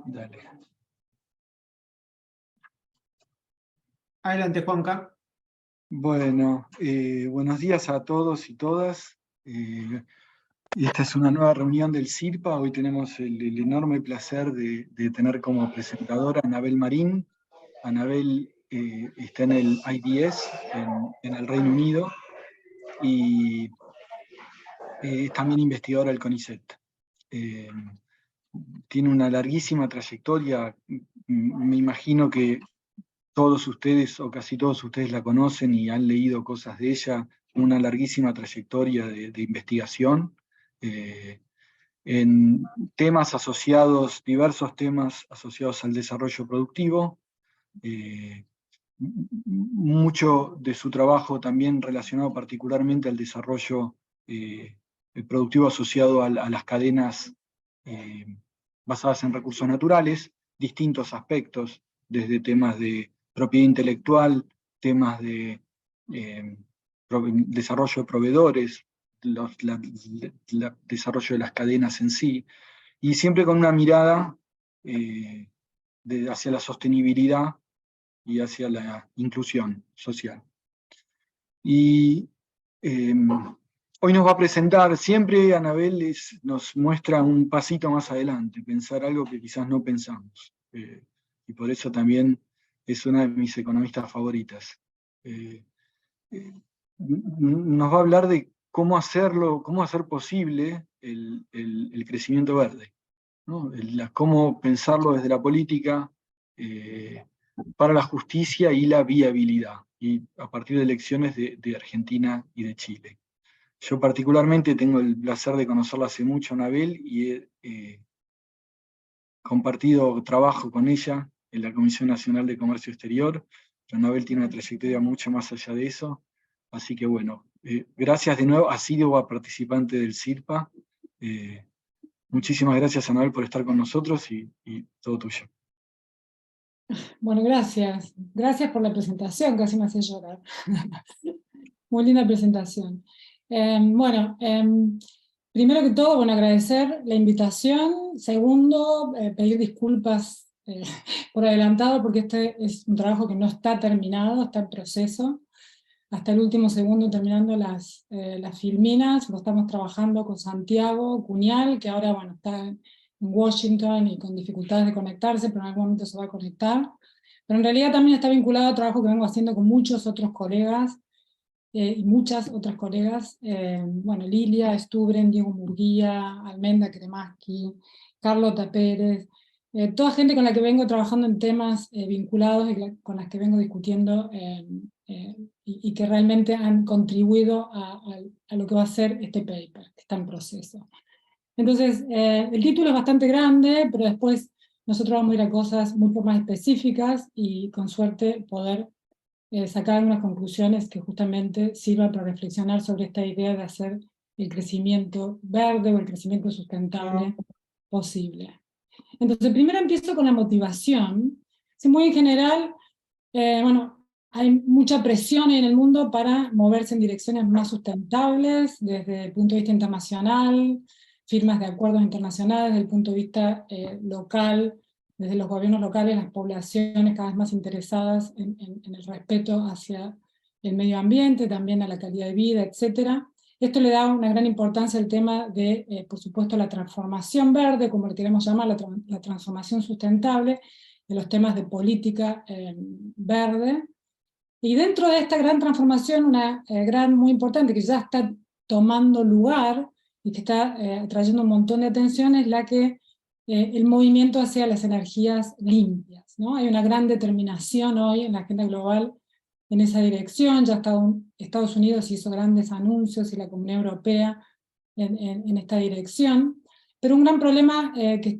Dale. Adelante, Juanca. Bueno, buenos días a todos y todas. Esta es una nueva reunión del CIRPA. Hoy tenemos el enorme placer de tener como presentadora a Anabel Marín. Anabel está en el IDS, en el Reino Unido, y es también investigadora del CONICET. Tiene una larguísima trayectoria. Me imagino que todos ustedes, o casi todos ustedes la conocen y han leído cosas de ella, una larguísima trayectoria de investigación en temas asociados, diversos temas asociados al desarrollo productivo, mucho de su trabajo también relacionado particularmente al desarrollo productivo asociado a las cadenas basadas en recursos naturales, distintos aspectos, desde temas de propiedad intelectual, temas de desarrollo de proveedores, desarrollo de las cadenas en sí, y siempre con una mirada hacia la sostenibilidad y hacia la inclusión social. Y hoy nos va a presentar, siempre Anabel nos muestra un pasito más adelante, pensar algo que quizás no pensamos. Y por eso también es una de mis economistas favoritas. Nos va a hablar de cómo hacerlo, cómo hacer posible el crecimiento verde, ¿no? Cómo pensarlo desde la política para la justicia y la viabilidad, y a partir de elecciones de Argentina y de Chile. Yo particularmente tengo el placer de conocerla hace mucho, Anabel, y he compartido trabajo con ella en la Comisión Nacional de Comercio Exterior. Pero Anabel tiene una trayectoria mucho más allá de eso. Así que bueno, gracias de nuevo, asidua participante del CIRPA. Muchísimas gracias, Anabel, por estar con nosotros y todo tuyo. Bueno, gracias. Gracias por la presentación, casi me hace llorar. Muy linda presentación. Primero que todo, bueno, agradecer la invitación. Segundo, pedir disculpas por adelantado, porque este es un trabajo que no está terminado, está en proceso. Hasta el último segundo terminando las filminas, lo estamos trabajando con Santiago Cuñal, que ahora bueno, está en Washington y con dificultades de conectarse, pero en algún momento se va a conectar. Pero en realidad también está vinculado a trabajo que vengo haciendo con muchos otros colegas, y muchas otras colegas, bueno, Lilia Stubren, Diego Murguía, Almenda Kremaski, Carlota Pérez, toda gente con la que vengo trabajando en temas vinculados y con las que vengo discutiendo y que realmente han contribuido a lo que va a ser este paper, que está en proceso. Entonces, el título es bastante grande, pero después nosotros vamos a ir a cosas mucho más específicas y con suerte poder sacar unas conclusiones que justamente sirvan para reflexionar sobre esta idea de hacer el crecimiento verde o el crecimiento sustentable posible. Entonces, primero empiezo con la motivación. Muy en general, bueno, hay mucha presión en el mundo para moverse en direcciones más sustentables, desde el punto de vista internacional, firmas de acuerdos internacionales, desde el punto de vista local, desde los gobiernos locales, las poblaciones cada vez más interesadas en el respeto hacia el medio ambiente, también a la calidad de vida, etc. Esto le da una gran importancia al tema de, por supuesto, la transformación verde, como le queremos llamar, la transformación sustentable, de los temas de política verde. Y dentro de esta gran transformación, una gran muy importante que ya está tomando lugar y que está trayendo un montón de atención, es la que el movimiento hacia las energías limpias, ¿no? Hay una gran determinación hoy en la agenda global en esa dirección. Ya Estados Unidos hizo grandes anuncios y la Comunidad Europea en esta dirección. Pero un gran problema que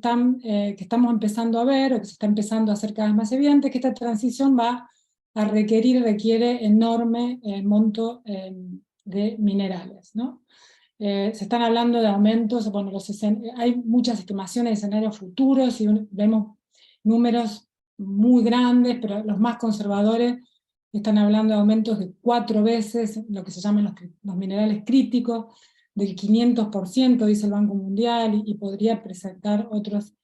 estamos empezando a ver, o que se está empezando a hacer cada vez más evidente, es que esta transición requiere enorme monto de minerales, ¿no? Se están hablando de aumentos, bueno, hay muchas estimaciones de escenarios futuros y vemos números muy grandes, pero los más conservadores están hablando de aumentos de 4 veces lo que se llaman los minerales críticos, del 500%, dice el Banco Mundial, y podría presentar otros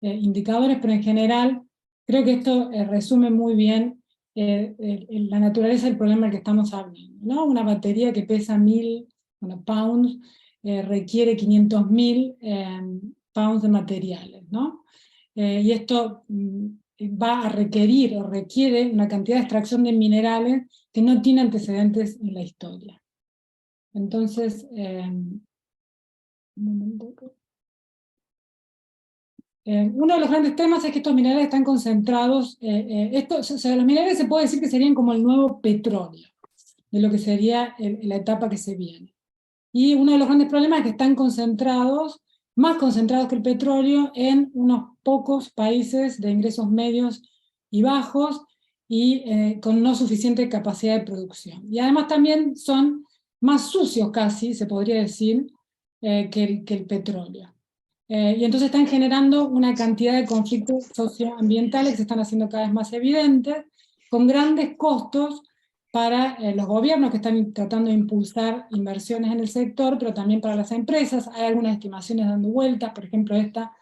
indicadores, pero en general creo que esto resume muy bien la naturaleza del problema del que estamos hablando, ¿no? Una batería que pesa 1000 pounds requiere 500.000 pounds de materiales, ¿no? Y esto va a requerir o requiere una cantidad de extracción de minerales que no tiene antecedentes en la historia. Entonces, uno de los grandes temas es que estos minerales están concentrados, los minerales se puede decir que serían como el nuevo petróleo, de lo que sería la etapa que se viene. Y uno de los grandes problemas es que están concentrados, más concentrados que el petróleo, en unos pocos países de ingresos medios y bajos, y con no suficiente capacidad de producción. Y además también son más sucios casi, se podría decir, que el petróleo. Y entonces están generando una cantidad de conflictos socioambientales que se están haciendo cada vez más evidentes, con grandes costos para los gobiernos que están tratando de impulsar inversiones en el sector, pero también para las empresas. Hay algunas estimaciones dando vueltas, por ejemplo esta,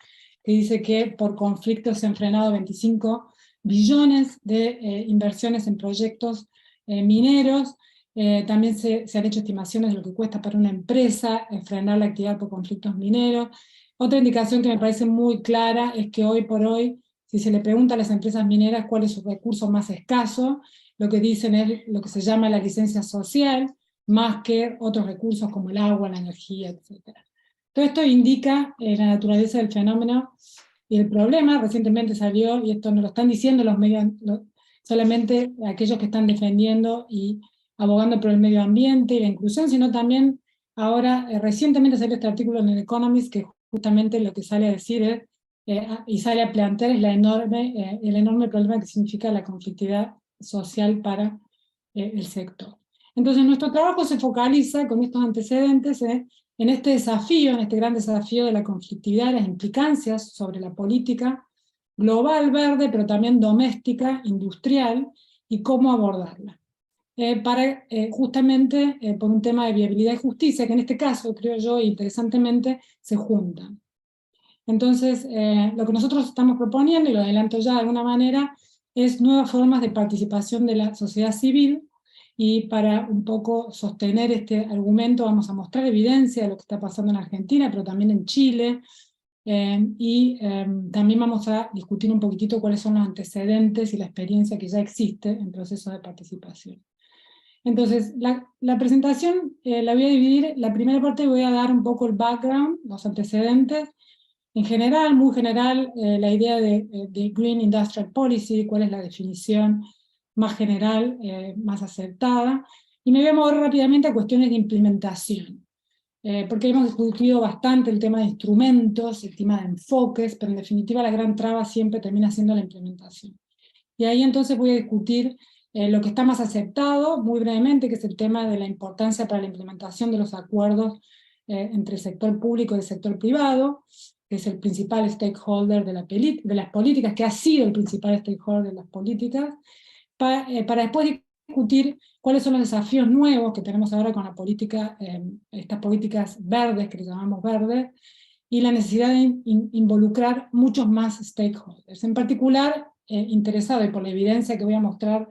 que dice que por conflictos se han frenado 25 billones de inversiones en proyectos mineros. También se han hecho estimaciones de lo que cuesta para una empresa frenar la actividad por conflictos mineros. Otra indicación que me parece muy clara es que hoy por hoy, si se le pregunta a las empresas mineras cuál es su recurso más escaso, lo que dicen es lo que se llama la licencia social, más que otros recursos como el agua, la energía, etc. Todo esto indica la naturaleza del fenómeno y el problema. Recientemente salió, y esto no lo están diciendo los medios, solamente aquellos que están defendiendo y abogando por el medio ambiente y la inclusión, sino también ahora, recientemente salió este artículo en el Economist que justamente lo que sale a decir es, y sale a plantear es el enorme problema que significa la conflictividad social para el sector. Entonces nuestro trabajo se focaliza con estos antecedentes en este desafío, en este gran desafío de la conflictividad, las implicancias sobre la política global verde, pero también doméstica, industrial, y cómo abordarla. Justamente por un tema de viabilidad y justicia, que en este caso, creo yo, interesantemente, se juntan. Entonces, lo que nosotros estamos proponiendo, y lo adelanto ya de alguna manera, es nuevas formas de participación de la sociedad civil, y para un poco sostener este argumento vamos a mostrar evidencia de lo que está pasando en Argentina, pero también en Chile, también vamos a discutir un poquitito cuáles son los antecedentes y la experiencia que ya existe en procesos de participación. Entonces, la presentación la voy a dividir. La primera parte voy a dar un poco el background, los antecedentes, en general, muy general, la idea de Green Industrial Policy, cuál es la definición más general, más aceptada, y me voy a mover rápidamente a cuestiones de implementación, porque hemos discutido bastante el tema de instrumentos, el tema de enfoques, pero en definitiva la gran traba siempre termina siendo la implementación. Y ahí entonces voy a discutir lo que está más aceptado, muy brevemente, que es el tema de la importancia para la implementación de los acuerdos entre el sector público y el sector privado, que es el principal stakeholder de las políticas, que ha sido el principal stakeholder de las políticas, para después discutir cuáles son los desafíos nuevos que tenemos ahora con la política, estas políticas verdes, que le llamamos verdes, y la necesidad de involucrar muchos más stakeholders. En particular, interesado, y por la evidencia que voy a mostrar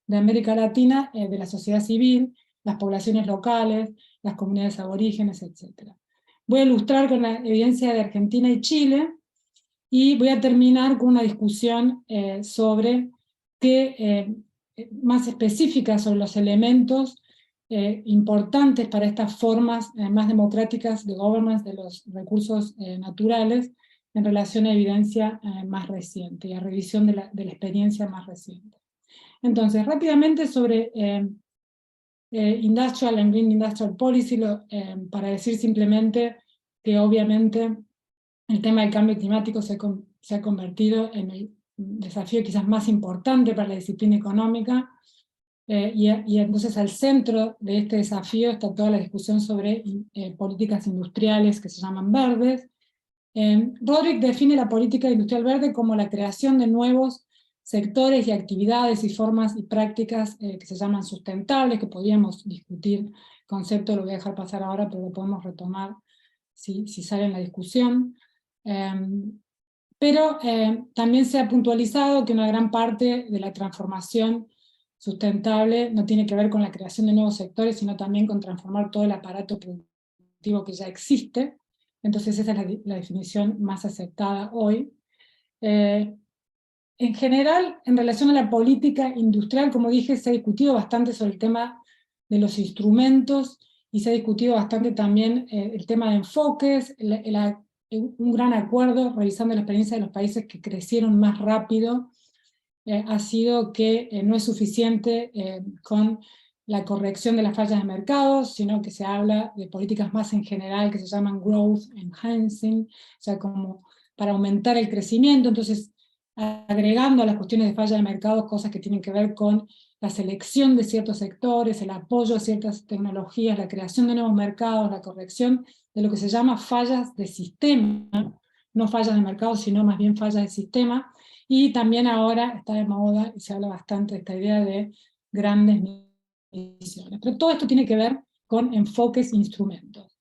de América Latina, de la sociedad civil, las poblaciones locales, las comunidades aborígenes, etc. Voy a ilustrar con la evidencia de Argentina y Chile, y voy a terminar con una discusión sobre más específica sobre los elementos importantes para estas formas más democráticas de governance de los recursos naturales en relación a evidencia más reciente y a revisión de la experiencia más reciente. Entonces, rápidamente sobre Industrial and Green Industrial Policy, para decir simplemente que obviamente el tema del cambio climático se ha convertido en el desafío quizás más importante para la disciplina económica, y entonces al centro de este desafío está toda la discusión sobre políticas industriales que se llaman verdes. Roderick define la política industrial verde como la creación de nuevos sectores y actividades y formas y prácticas que se llaman sustentables, que podríamos discutir el concepto, lo voy a dejar pasar ahora, pero lo podemos retomar si sale en la discusión. Pero también se ha puntualizado que una gran parte de la transformación sustentable no tiene que ver con la creación de nuevos sectores, sino también con transformar todo el aparato productivo que ya existe. Entonces esa es la definición más aceptada hoy. En general, en relación a la política industrial, como dije, se ha discutido bastante sobre el tema de los instrumentos, y se ha discutido bastante también el tema de enfoques, un gran acuerdo, revisando la experiencia de los países que crecieron más rápido, ha sido que no es suficiente con la corrección de las fallas de mercado, sino que se habla de políticas más en general que se llaman growth enhancing, o sea, como para aumentar el crecimiento. Entonces, agregando a las cuestiones de falla de mercado cosas que tienen que ver con la selección de ciertos sectores, el apoyo a ciertas tecnologías, la creación de nuevos mercados, la corrección de lo que se llama fallas de sistema, no fallas de mercado, sino más bien fallas de sistema. Y también ahora está de moda y se habla bastante de esta idea de grandes misiones. Pero todo esto tiene que ver con enfoques e instrumentos.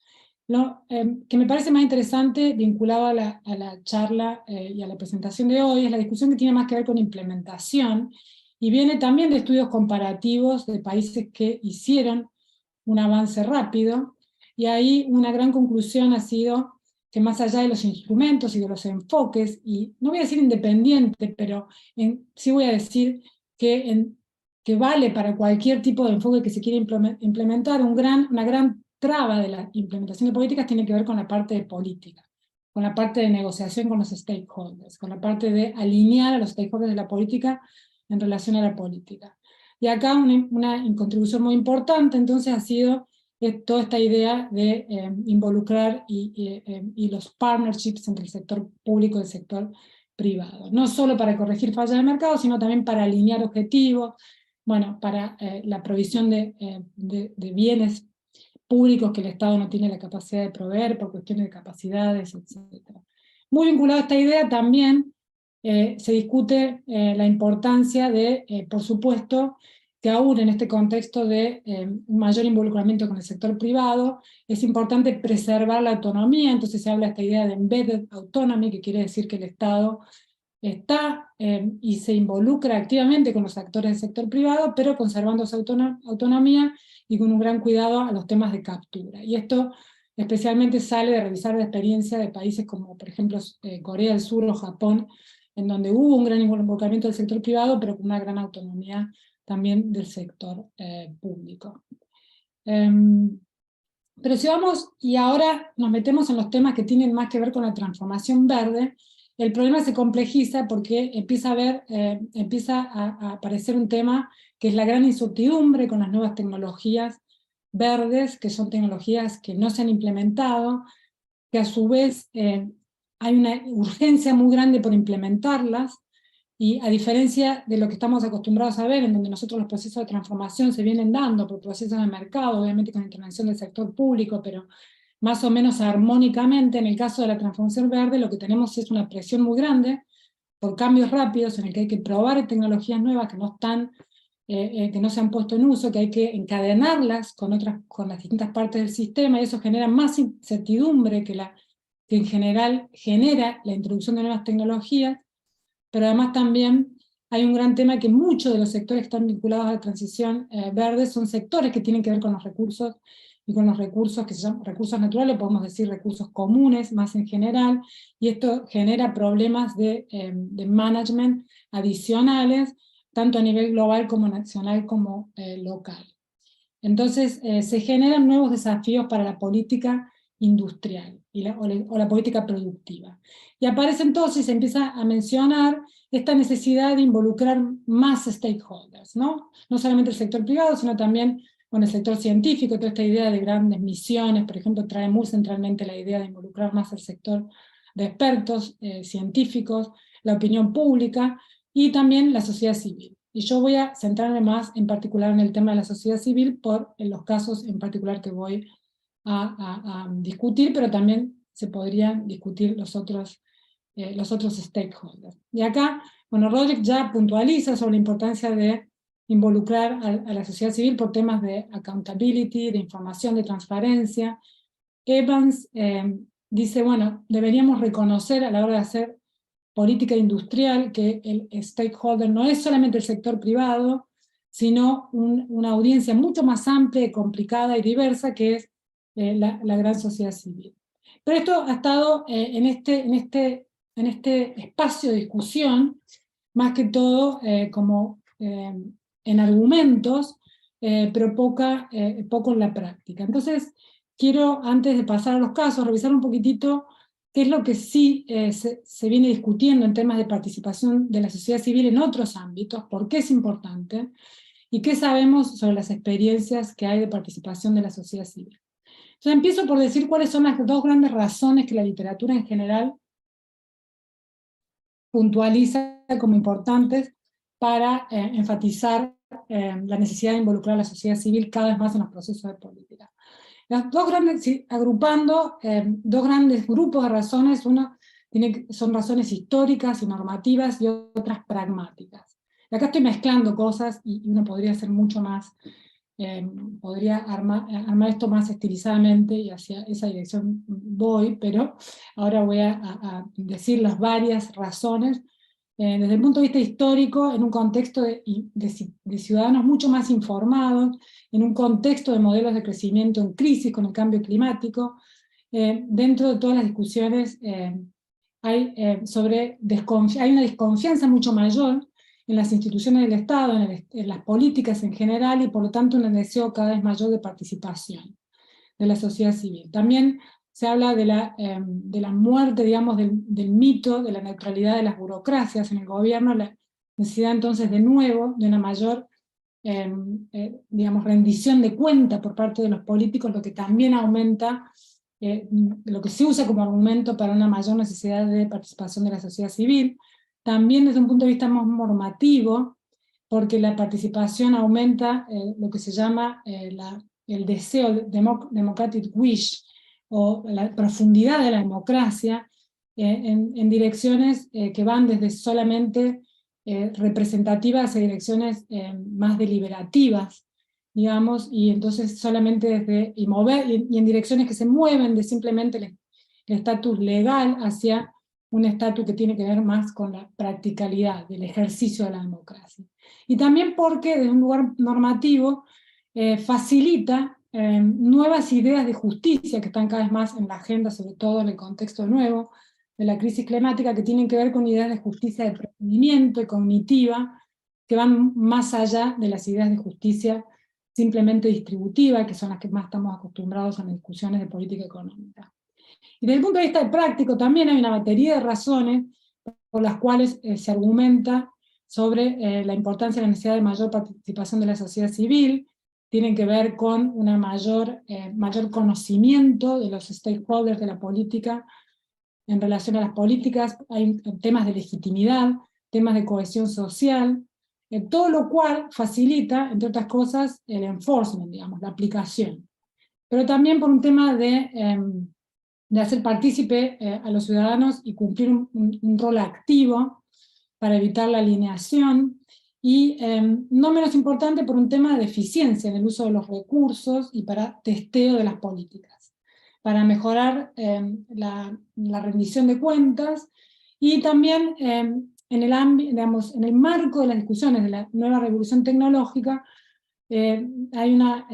Lo que me parece más interesante, vinculado a la charla y a la presentación de hoy, es la discusión que tiene más que ver con implementación, y viene también de estudios comparativos de países que hicieron un avance rápido, y ahí una gran conclusión ha sido que más allá de los instrumentos y de los enfoques, y no voy a decir independiente, pero sí voy a decir que vale para cualquier tipo de enfoque que se quiera implementar, una gran traba de la implementación de políticas tiene que ver con la parte de política, con la parte de negociación con los stakeholders, con la parte de alinear a los stakeholders de la política en relación a la política. Y acá una contribución muy importante entonces ha sido toda esta idea de involucrar y los partnerships entre el sector público y el sector privado, no solo para corregir fallas de mercado, sino también para alinear objetivos, bueno, para la provisión de bienes públicos que el Estado no tiene la capacidad de proveer por cuestiones de capacidades, etc. Muy vinculado a esta idea también se discute la importancia de, por supuesto, que aún en este contexto de un mayor involucramiento con el sector privado, es importante preservar la autonomía. Entonces se habla de esta idea de embedded autonomy, que quiere decir que el Estado está y se involucra activamente con los actores del sector privado, pero conservando su autonomía y con un gran cuidado a los temas de captura. Y esto especialmente sale de revisar la experiencia de países como, por ejemplo, Corea del Sur o Japón, en donde hubo un gran involucramiento del sector privado, pero con una gran autonomía también del sector público. Pero si vamos, y ahora nos metemos en los temas que tienen más que ver con la transformación verde, el problema se complejiza porque empieza a aparecer un tema que es la gran incertidumbre con las nuevas tecnologías verdes, que son tecnologías que no se han implementado, que a su vez hay una urgencia muy grande por implementarlas, y a diferencia de lo que estamos acostumbrados a ver, en donde nosotros los procesos de transformación se vienen dando por procesos de mercado, obviamente con intervención del sector público, pero más o menos armónicamente, en el caso de la transformación verde lo que tenemos es una presión muy grande por cambios rápidos en el que hay que probar tecnologías nuevas que no están, que no se han puesto en uso, que hay que encadenarlas con las distintas partes del sistema, y eso genera más incertidumbre que en general genera la introducción de nuevas tecnologías. Pero además también hay un gran tema que muchos de los sectores que están vinculados a la transición verde son sectores que tienen que ver con los recursos, y con los recursos que se llaman recursos naturales, podemos decir recursos comunes más en general, y esto genera problemas de management adicionales, tanto a nivel global como nacional como local. Entonces se generan nuevos desafíos para la política industrial o la política productiva. Y aparece entonces, se empieza a mencionar esta necesidad de involucrar más stakeholders, ¿no? No solamente el sector privado, sino también con el sector científico. Toda esta idea de grandes misiones, por ejemplo, trae muy centralmente la idea de involucrar más al sector de expertos científicos, la opinión pública y también la sociedad civil. Y yo voy a centrarme más en particular en el tema de la sociedad civil en los casos en particular que voy a discutir, pero también se podrían discutir los otros stakeholders. Y acá, bueno, Roderick ya puntualiza sobre la importancia de involucrar a la sociedad civil por temas de accountability, de información, de transparencia. Evans dice, bueno, deberíamos reconocer a la hora de hacer política industrial, que el stakeholder no es solamente el sector privado, sino una audiencia mucho más amplia, complicada y diversa, que es la gran sociedad civil. Pero esto ha estado en este espacio de discusión, más que todo como en argumentos, pero poco en la práctica. Entonces, quiero, antes de pasar a los casos, revisar un poquitito qué es lo que sí se viene discutiendo en temas de participación de la sociedad civil en otros ámbitos, por qué es importante, y qué sabemos sobre las experiencias que hay de participación de la sociedad civil. Entonces empiezo por decir cuáles son las dos grandes razones que la literatura en general puntualiza como importantes para enfatizar la necesidad de involucrar a la sociedad civil cada vez más en los procesos de política. Las dos grandes, agrupando dos grandes grupos de razones, una son razones históricas y normativas y otras pragmáticas. Y acá estoy mezclando cosas y uno podría hacer mucho más, podría armar esto más estilizadamente y hacia esa dirección voy, pero ahora voy a decir las varias razones desde el punto de vista histórico, en un contexto de ciudadanos mucho más informados, en un contexto de modelos de crecimiento en crisis con el cambio climático. Dentro de todas las discusiones hay una desconfianza mucho mayor en las instituciones del Estado, en las políticas en general, y por lo tanto un deseo cada vez mayor de participación de la sociedad civil. También se habla de la muerte, digamos, del mito de la neutralidad de las burocracias en el gobierno, la necesidad entonces de nuevo de una mayor digamos, rendición de cuenta por parte de los políticos, lo que también aumenta, lo que se usa como argumento para una mayor necesidad de participación de la sociedad civil. También desde un punto de vista más normativo, porque la participación aumenta lo que se llama el deseo, democratic wish, o la profundidad de la democracia, en direcciones que van desde solamente representativas a direcciones más deliberativas, digamos, y entonces solamente y en direcciones que se mueven de simplemente el estatus legal hacia un estatus que tiene que ver más con la practicalidad del ejercicio de la democracia. Y también porque desde un lugar normativo facilita nuevas ideas de justicia que están cada vez más en la agenda, sobre todo en el contexto nuevo de la crisis climática, que tienen que ver con ideas de justicia de procedimiento y cognitiva, que van más allá de las ideas de justicia simplemente distributiva, que son las que más estamos acostumbrados a las discusiones de política económica. Y desde el punto de vista práctico también hay una batería de razones por las cuales se argumenta sobre la importancia y la necesidad de mayor participación de la sociedad civil. Tienen que ver con un mayor conocimiento de los stakeholders de la política en relación a las políticas. Hay temas de legitimidad, temas de cohesión social, todo lo cual facilita, entre otras cosas, el enforcement, digamos, la aplicación. Pero también por un tema de hacer partícipe a los ciudadanos y cumplir un rol activo para evitar la alineación, y no menos importante por un tema de eficiencia en el uso de los recursos y para testeo de las políticas, para mejorar la rendición de cuentas, y también en el marco de las discusiones de la nueva revolución tecnológica, hay una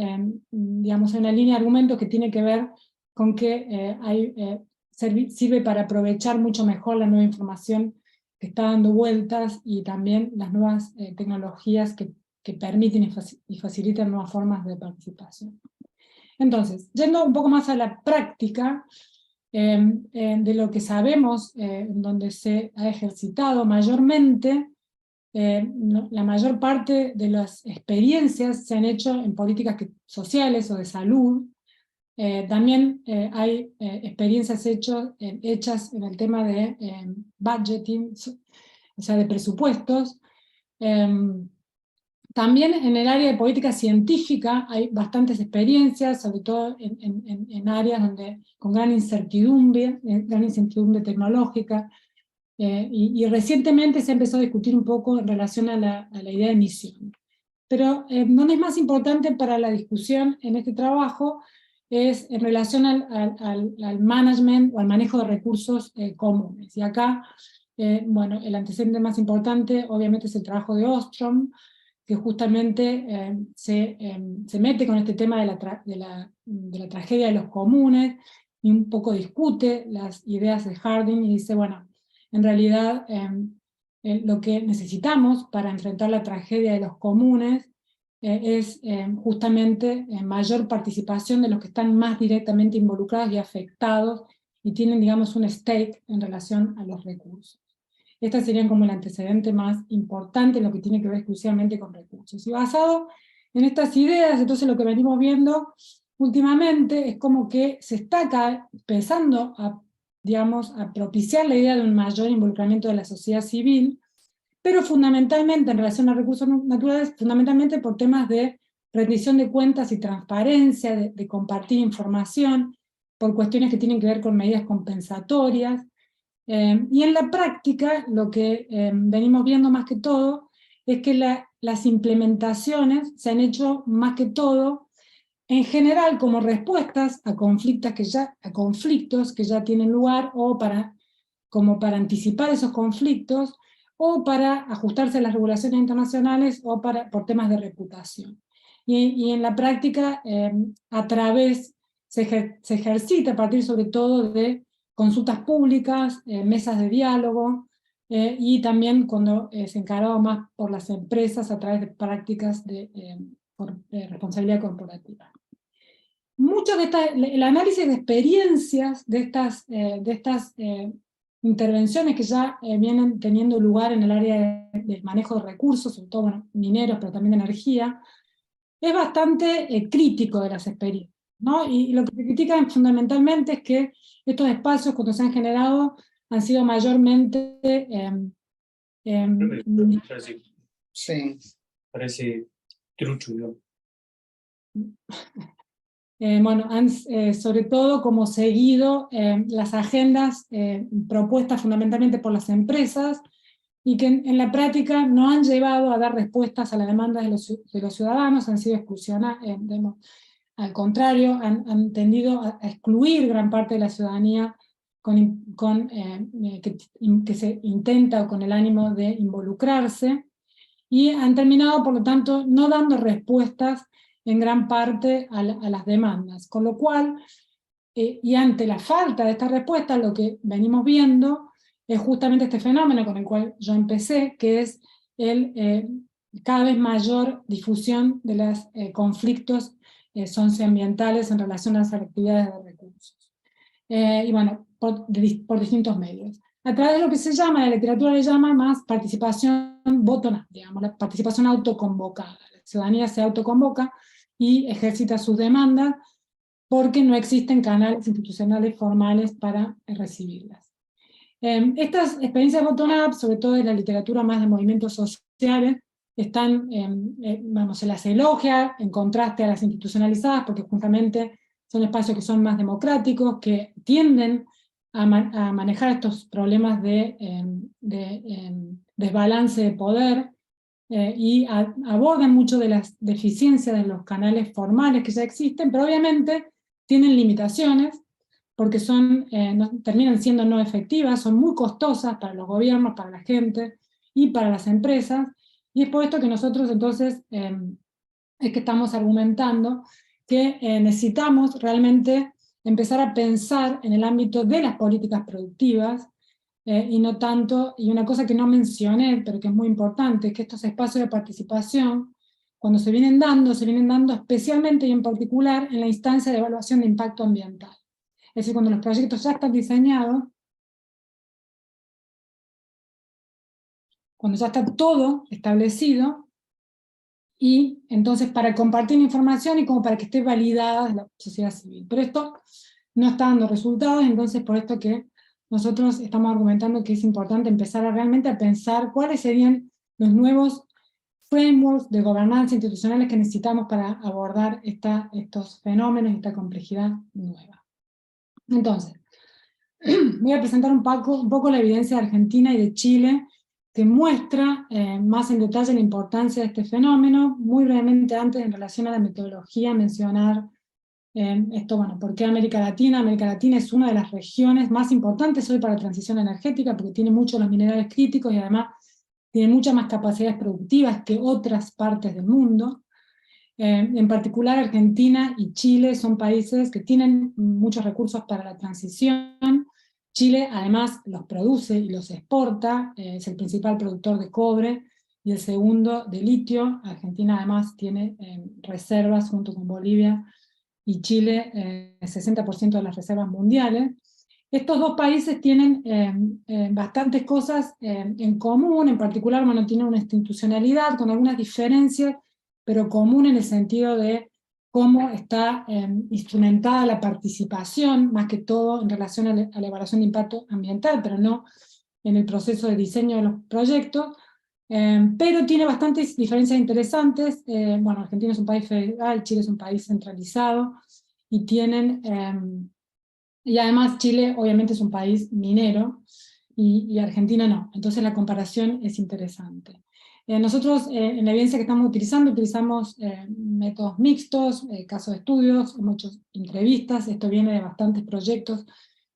línea de argumentos que tiene que ver con que sirve para aprovechar mucho mejor la nueva información que está dando vueltas, y también las nuevas tecnologías que permiten y facilitan nuevas formas de participación. Entonces, yendo un poco más a la práctica, de lo que sabemos, donde se ha ejercitado mayormente, la mayor parte de las experiencias se han hecho en políticas sociales o de salud. También hay experiencias hechas en el tema de budgeting, o sea, de presupuestos. También en el área de política científica hay bastantes experiencias, sobre todo en áreas con gran incertidumbre tecnológica, y recientemente se ha empezado a discutir un poco en relación a la idea de misión. Pero donde es más importante para la discusión en este trabajo es en relación al management o al manejo de recursos comunes. Y acá Bueno, el antecedente más importante obviamente es el trabajo de Ostrom, que justamente se mete con este tema de la tragedia de los comunes, y un poco discute las ideas de Harding, y dice, bueno, en realidad lo que necesitamos para enfrentar la tragedia de los comunes es justamente mayor participación de los que están más directamente involucrados y afectados, y tienen, digamos, un stake en relación a los recursos. Estos serían como el antecedente más importante en lo que tiene que ver exclusivamente con recursos. Y basado en estas ideas, entonces lo que venimos viendo últimamente es como que se está empezando a, digamos, a propiciar la idea de un mayor involucramiento de la sociedad civil, pero fundamentalmente en relación a recursos naturales, fundamentalmente por temas de rendición de cuentas y transparencia, de compartir información, por cuestiones que tienen que ver con medidas compensatorias. Y en la práctica, lo que venimos viendo más que todo, es que las implementaciones se han hecho más que todo, en general, como respuestas a conflictos que ya tienen lugar, o como para anticipar esos conflictos, o para ajustarse a las regulaciones internacionales, o por temas de reputación. Y en la práctica, se ejercita a partir sobre todo de consultas públicas, mesas de diálogo, y también cuando se encaraba más por las empresas a través de prácticas de responsabilidad corporativa. Mucho de el análisis de experiencias de estas intervenciones que ya vienen teniendo lugar en el área del manejo de recursos, sobre todo, bueno, mineros, pero también de energía, es bastante crítico de las experiencias, ¿no? Y lo que se critica fundamentalmente es que estos espacios, cuando se han generado, han sido mayormente Sí. Parece trucho, ¿no? Bueno, han sobre todo como seguido las agendas propuestas fundamentalmente por las empresas, y que en la práctica no han llevado a dar respuestas a las demandas de los ciudadanos, han sido al contrario, han tendido a excluir gran parte de la ciudadanía que se intenta, o con el ánimo de involucrarse, y han terminado, por lo tanto, no dando respuestas en gran parte a las demandas. Con lo cual, y ante la falta de esta respuesta, lo que venimos viendo es justamente este fenómeno con el cual yo empecé, que es cada vez mayor difusión de los conflictos socioambientales en relación a las actividades de recursos. Y bueno, por distintos medios. A través de lo que la literatura le llama más participación bottom-up, digamos, la participación autoconvocada. La ciudadanía se autoconvoca y ejercita sus demandas porque no existen canales institucionales formales para recibirlas. Estas experiencias bottom-up, sobre todo en la literatura más de movimientos sociales, se las elogia en contraste a las institucionalizadas, porque justamente son espacios que son más democráticos, que tienden a manejar estos problemas de desbalance de poder, y abordan mucho de las deficiencias de los canales formales que ya existen, pero obviamente tienen limitaciones, porque terminan siendo no efectivas, son muy costosas para los gobiernos, para la gente y para las empresas, y es por esto que nosotros entonces es que estamos argumentando que necesitamos realmente empezar a pensar en el ámbito de las políticas productivas, y no tanto, y una cosa que no mencioné, pero que es muy importante, es que estos espacios de participación, cuando se vienen dando especialmente y en particular en la instancia de evaluación de impacto ambiental. Es decir, cuando los proyectos ya están diseñados, cuando ya está todo establecido, y entonces para compartir información y como para que esté validada la sociedad civil. Pero esto no está dando resultados, entonces por esto que nosotros estamos argumentando que es importante empezar realmente a pensar cuáles serían los nuevos frameworks de gobernanza institucionales que necesitamos para abordar estos fenómenos y esta complejidad nueva. Entonces, voy a presentar un poco la evidencia de Argentina y de Chile, que muestra más en detalle la importancia de este fenómeno. Muy brevemente, antes, en relación a la metodología, mencionar Esto, bueno, ¿por qué América Latina? América Latina es una de las regiones más importantes hoy para la transición energética, porque tiene muchos los minerales críticos y además tiene muchas más capacidades productivas que otras partes del mundo. En particular, Argentina y Chile son países que tienen muchos recursos para la transición. Chile además los produce y los exporta, es el principal productor de cobre y el segundo de litio. Argentina además tiene reservas junto con Bolivia y Chile, 60% de las reservas mundiales. Estos dos países tienen bastantes cosas en común, en particular, bueno, tienen una institucionalidad con algunas diferencias, pero común en el sentido de cómo está instrumentada la participación, más que todo en relación a la evaluación de impacto ambiental, pero no en el proceso de diseño de los proyectos, pero tiene bastantes diferencias interesantes. Bueno, Argentina es un país federal, Chile es un país centralizado, y tienen, y además Chile obviamente es un país minero, y Argentina no, entonces la comparación es interesante. Nosotros en la evidencia que estamos utilizamos métodos mixtos, casos de estudios, muchas entrevistas. Esto viene de bastantes proyectos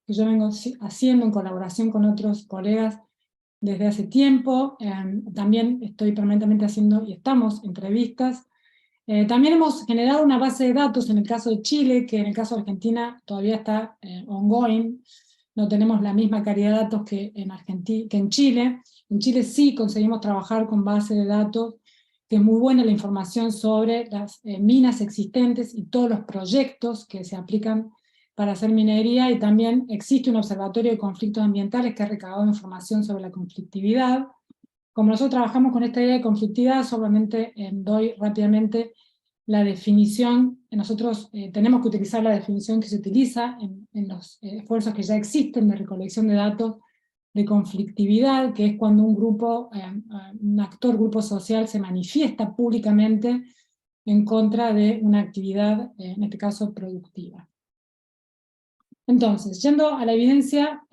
que yo vengo haciendo en colaboración con otros colegas desde hace tiempo. También estoy permanentemente haciendo, y estamos, entrevistas. También hemos generado una base de datos en el caso de Chile, que en el caso de Argentina todavía está ongoing. No tenemos la misma calidad de datos que en Chile. En Chile sí conseguimos trabajar con base de datos, que es muy buena la información sobre las minas existentes y todos los proyectos que se aplican para hacer minería, y también existe un observatorio de conflictos ambientales que ha recabado información sobre la conflictividad. Como nosotros trabajamos con esta idea de conflictividad, solamente doy rápidamente la definición. Nosotros tenemos que utilizar la definición que se utiliza en los esfuerzos que ya existen de recolección de datos de conflictividad, que es cuando un grupo, grupo social se manifiesta públicamente en contra de una actividad, en este caso productiva. Entonces, yendo a la evidencia,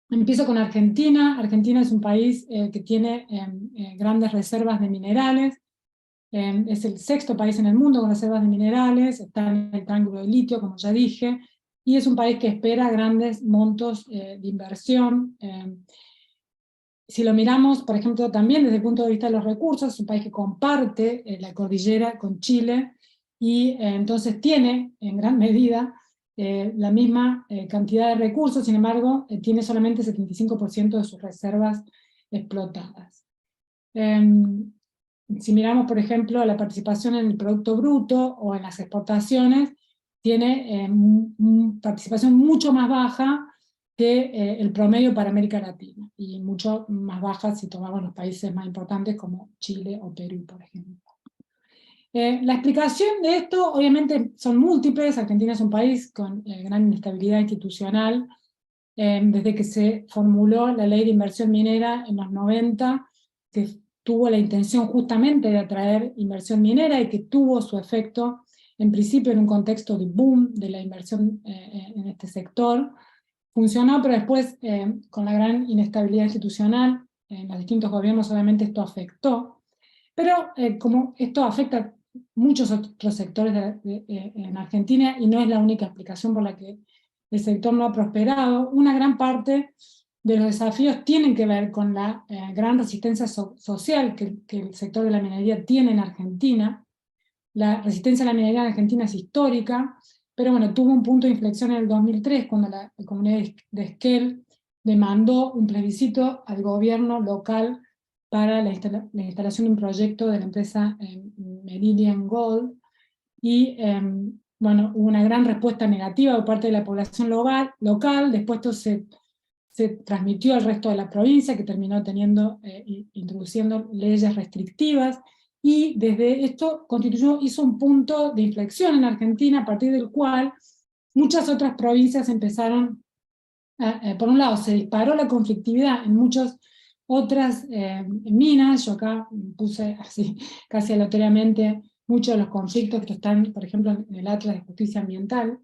empiezo con Argentina. Argentina es un país que tiene grandes reservas de minerales. Es el sexto país en el mundo con reservas de minerales, está en el triángulo de litio, como ya dije, y es un país que espera grandes montos de inversión. Si lo miramos, por ejemplo, también desde el punto de vista de los recursos, es un país que comparte la cordillera con Chile, y entonces tiene en gran medida la misma cantidad de recursos. Sin embargo, tiene solamente 75% de sus reservas explotadas. Si miramos, por ejemplo, la participación en el Producto Bruto o en las exportaciones, tiene participación mucho más baja que el promedio para América Latina, y mucho más baja si tomamos los países más importantes como Chile o Perú, por ejemplo. La explicación de esto, obviamente, son múltiples. Argentina es un país con gran inestabilidad institucional. Desde que se formuló la ley de inversión minera en los 90, que tuvo la intención justamente de atraer inversión minera, y que tuvo su efecto, en principio en un contexto de boom de la inversión en este sector. Funcionó, pero después, con la gran inestabilidad institucional en los distintos gobiernos, obviamente esto afectó. Pero como esto afecta muchos otros sectores en Argentina, y no es la única explicación por la que el sector no ha prosperado, una gran parte de los desafíos tienen que ver con la gran resistencia social que el sector de la minería tiene en Argentina. La resistencia a la minería en Argentina es histórica, pero bueno, tuvo un punto de inflexión en el 2003, cuando la comunidad de Esquel demandó un plebiscito al gobierno local para la instalación de un proyecto de la empresa Meridian Gold, y bueno, hubo una gran respuesta negativa por parte de la población local. Después esto se transmitió al resto de la provincia, que terminó introduciendo leyes restrictivas, y desde esto hizo un punto de inflexión en Argentina, a partir del cual muchas otras provincias empezaron, por un lado se disparó la conflictividad en muchas otras minas. Yo acá puse así, casi aleatoriamente, muchos de los conflictos que están, por ejemplo, en el Atlas de Justicia Ambiental.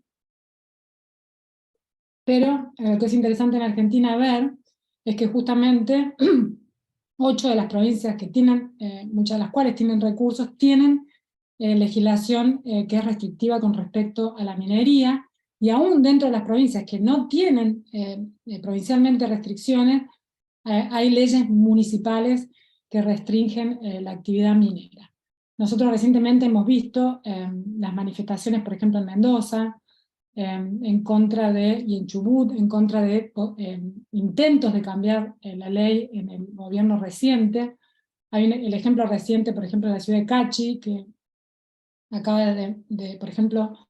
Pero lo que es interesante en Argentina ver es que justamente 8 de las provincias que tienen, muchas de las cuales tienen recursos, tienen legislación que es restrictiva con respecto a la minería, y aún dentro de las provincias que no tienen provincialmente restricciones, hay leyes municipales que restringen la actividad minera. Nosotros recientemente hemos visto las manifestaciones, por ejemplo en Mendoza, en contra de, y en Chubut, en contra de intentos de cambiar la ley en el gobierno reciente. Hay el ejemplo reciente, por ejemplo, de la ciudad de Cachi, que acaba de por ejemplo,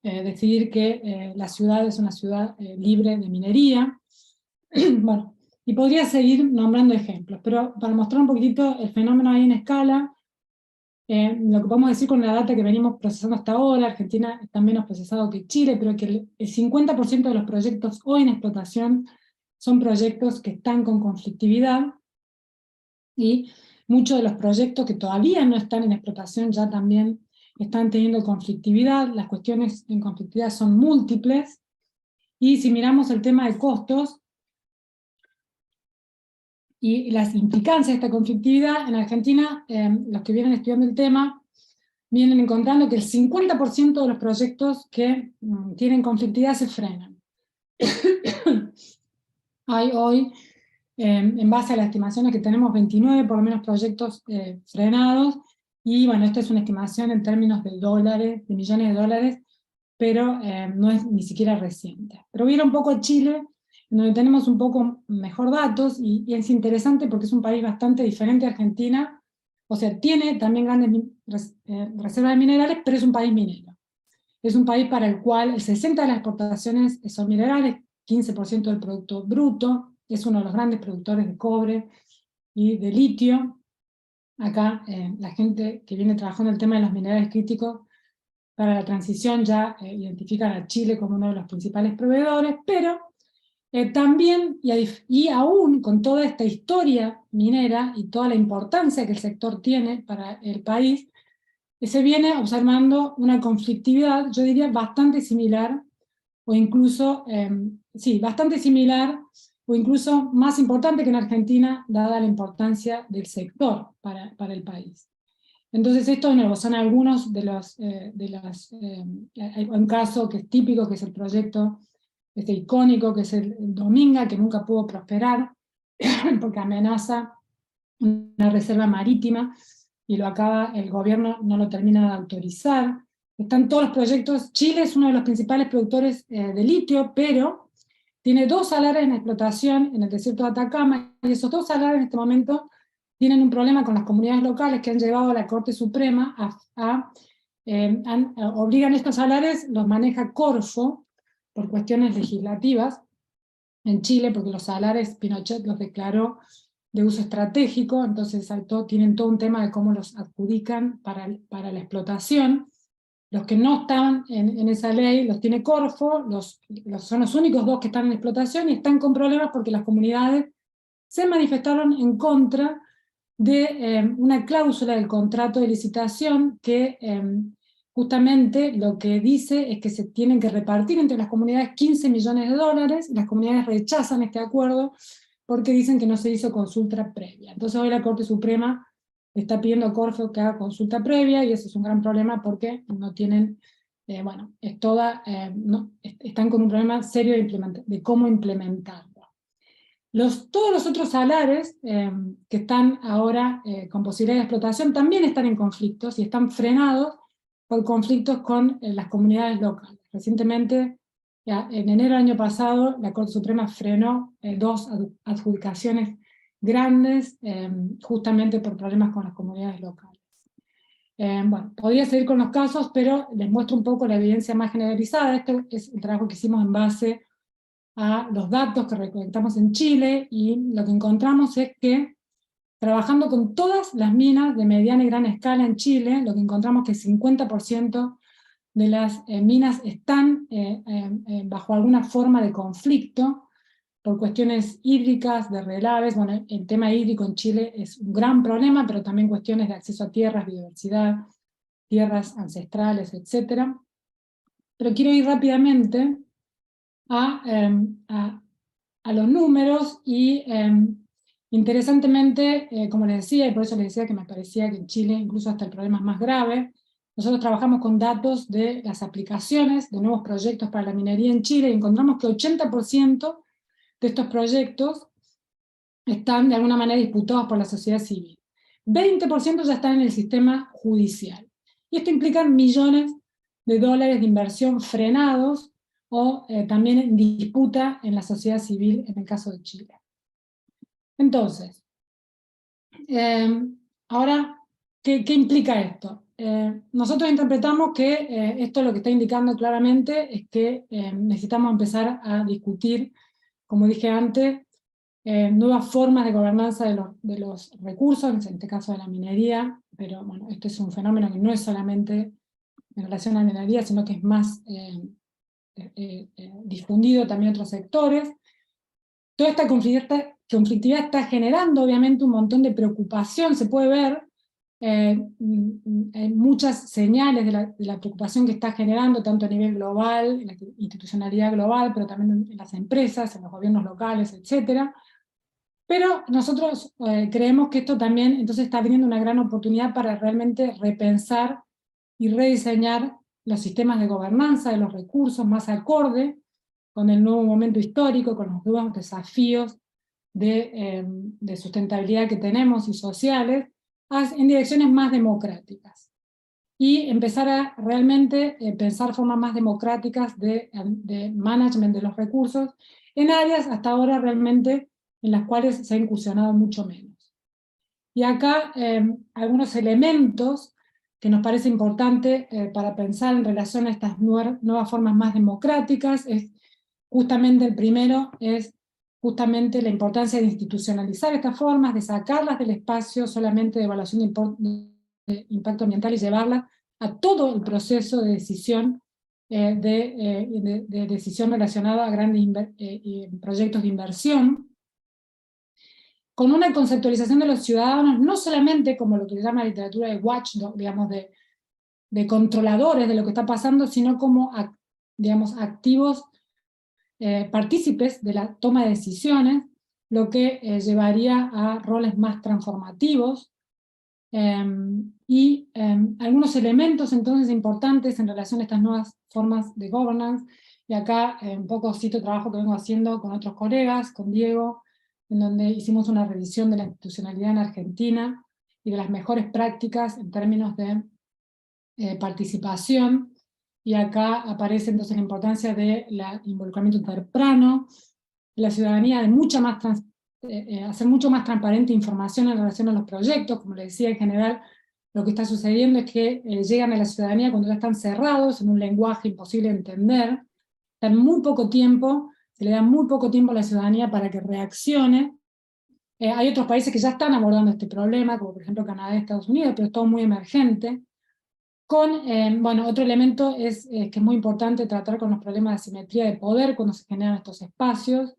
decidir que la ciudad es una ciudad libre de minería. Bueno, y podría seguir nombrando ejemplos, pero para mostrar un poquitito el fenómeno ahí en escala, lo que podemos decir con la data que venimos procesando hasta ahora, Argentina está menos procesado que Chile, pero que el 50% de los proyectos hoy en explotación son proyectos que están con conflictividad, y muchos de los proyectos que todavía no están en explotación ya también están teniendo conflictividad. Las cuestiones en conflictividad son múltiples, y si miramos el tema de costos y las implicancias de esta conflictividad, en Argentina, los que vienen estudiando el tema, vienen encontrando que el 50% de los proyectos que tienen conflictividad se frenan. Hay hoy, en base a las estimaciones que tenemos, 29 por lo menos proyectos frenados, y bueno, esta es una estimación en términos de dólares, de millones de dólares, pero no es ni siquiera reciente. Pero voy a ir un poco a Chile, en donde tenemos un poco mejor datos, y es interesante porque es un país bastante diferente a Argentina. O sea, tiene también grandes reservas de minerales, pero es un país minero. Es un país para el cual el 60% de las exportaciones son minerales, 15% del producto bruto, es uno de los grandes productores de cobre y de litio. Acá la gente que viene trabajando el tema de los minerales críticos para la transición ya identifican a Chile como uno de los principales proveedores, pero también, y aún con toda esta historia minera y toda la importancia que el sector tiene para el país, se viene observando una conflictividad, yo diría bastante similar, o incluso, sí, bastante similar, o incluso más importante que en Argentina, dada la importancia del sector para el país. Entonces esto de nuevo son algunos de los, hay un caso que es típico, que es el proyecto icónico, que es el Dominga, que nunca pudo prosperar, porque amenaza una reserva marítima, y el gobierno no lo termina de autorizar. Están todos los proyectos. Chile es uno de los principales productores de litio, pero tiene 2 salares en explotación en el desierto de Atacama, y esos 2 salares en este momento tienen un problema con las comunidades locales que han llevado a la Corte Suprema obligan estos salares, los maneja Corfo por cuestiones legislativas en Chile, porque los salares Pinochet los declaró de uso estratégico, entonces tienen todo un tema de cómo los adjudican para la explotación. Los que no están en esa ley los tiene Corfo, son los únicos 2 que están en explotación, y están con problemas porque las comunidades se manifestaron en contra de una cláusula del contrato de licitación que justamente lo que dice es que se tienen que repartir entre las comunidades 15 millones de dólares, y las comunidades rechazan este acuerdo porque dicen que no se hizo consulta previa. Entonces hoy la Corte Suprema le está pidiendo a Corfo que haga consulta previa, y eso es un gran problema porque no tienen, bueno, están con un problema serio de cómo implementarlo. Todos los otros salares que están ahora con posibilidad de explotación también están en conflictos, y están frenados por conflictos con las comunidades locales. Recientemente, en enero del año pasado, la Corte Suprema frenó 2 adjudicaciones grandes justamente por problemas con las comunidades locales. Bueno, podría seguir con los casos, pero les muestro un poco la evidencia más generalizada. Este es el trabajo que hicimos en base a los datos que recolectamos en Chile, y lo que encontramos es que, trabajando con todas las minas de mediana y gran escala en Chile, lo que encontramos es que el 50% de las minas están bajo alguna forma de conflicto, por cuestiones hídricas, de relaves. Bueno, el tema hídrico en Chile es un gran problema, pero también cuestiones de acceso a tierras, biodiversidad, tierras ancestrales, etc. Pero quiero ir rápidamente a los números, y interesantemente, como les decía, y por eso les decía que me parecía que en Chile incluso hasta el problema es más grave, nosotros trabajamos con datos de las aplicaciones de nuevos proyectos para la minería en Chile y encontramos que 80% de estos proyectos están de alguna manera disputados por la sociedad civil. 20% ya están en el sistema judicial. Y esto implica millones de dólares de inversión frenados o también en disputa en la sociedad civil en el caso de Chile. Entonces, ahora, ¿qué implica esto? Nosotros interpretamos que esto lo que está indicando claramente es que necesitamos empezar a discutir, como dije antes, nuevas formas de gobernanza de los recursos, en este caso de la minería, pero bueno, este es un fenómeno que no es solamente en relación a la minería, sino que es más difundido también en otros sectores. Toda esta conflictividad está generando obviamente un montón de preocupación, se puede ver muchas señales de la preocupación que está generando, tanto a nivel global, en la institucionalidad global, pero también en las empresas, en los gobiernos locales, etc. Pero nosotros creemos que esto también entonces está abriendo una gran oportunidad para realmente repensar y rediseñar los sistemas de gobernanza de los recursos más acorde con el nuevo momento histórico, con los nuevos desafíos de sustentabilidad que tenemos y sociales, en direcciones más democráticas. Y empezar a realmente pensar formas más democráticas de management de los recursos en áreas hasta ahora realmente en las cuales se ha incursionado mucho menos. Y acá algunos elementos que nos parece importante para pensar en relación a estas nuevas formas más democráticas, es justamente el primero, es justamente la importancia de institucionalizar estas formas, de sacarlas del espacio solamente de evaluación de impacto ambiental y llevarlas a todo el proceso de decisión, de decisión relacionada a grandes proyectos de inversión, con una conceptualización de los ciudadanos, no solamente como lo que se llama la literatura de watchdog, digamos, de controladores de lo que está pasando, sino como, digamos, activos partícipes de la toma de decisiones, lo que llevaría a roles más transformativos, y algunos elementos entonces importantes en relación a estas nuevas formas de governance, y acá un poco cito el trabajo que vengo haciendo con otros colegas, con Diego, en donde hicimos una revisión de la institucionalidad en Argentina, y de las mejores prácticas en términos de participación, y acá aparece entonces la importancia del involucramiento temprano, la ciudadanía, de hacer mucho más transparente información en relación a los proyectos. Como les decía, en general lo que está sucediendo es que llegan a la ciudadanía cuando ya están cerrados, en un lenguaje imposible de entender, en muy poco tiempo, se le da muy poco tiempo a la ciudadanía para que reaccione. Hay otros países que ya están abordando este problema, como por ejemplo Canadá y Estados Unidos, pero es todo muy emergente. Bueno, otro elemento es que es muy importante tratar con los problemas de asimetría de poder cuando se generan estos espacios,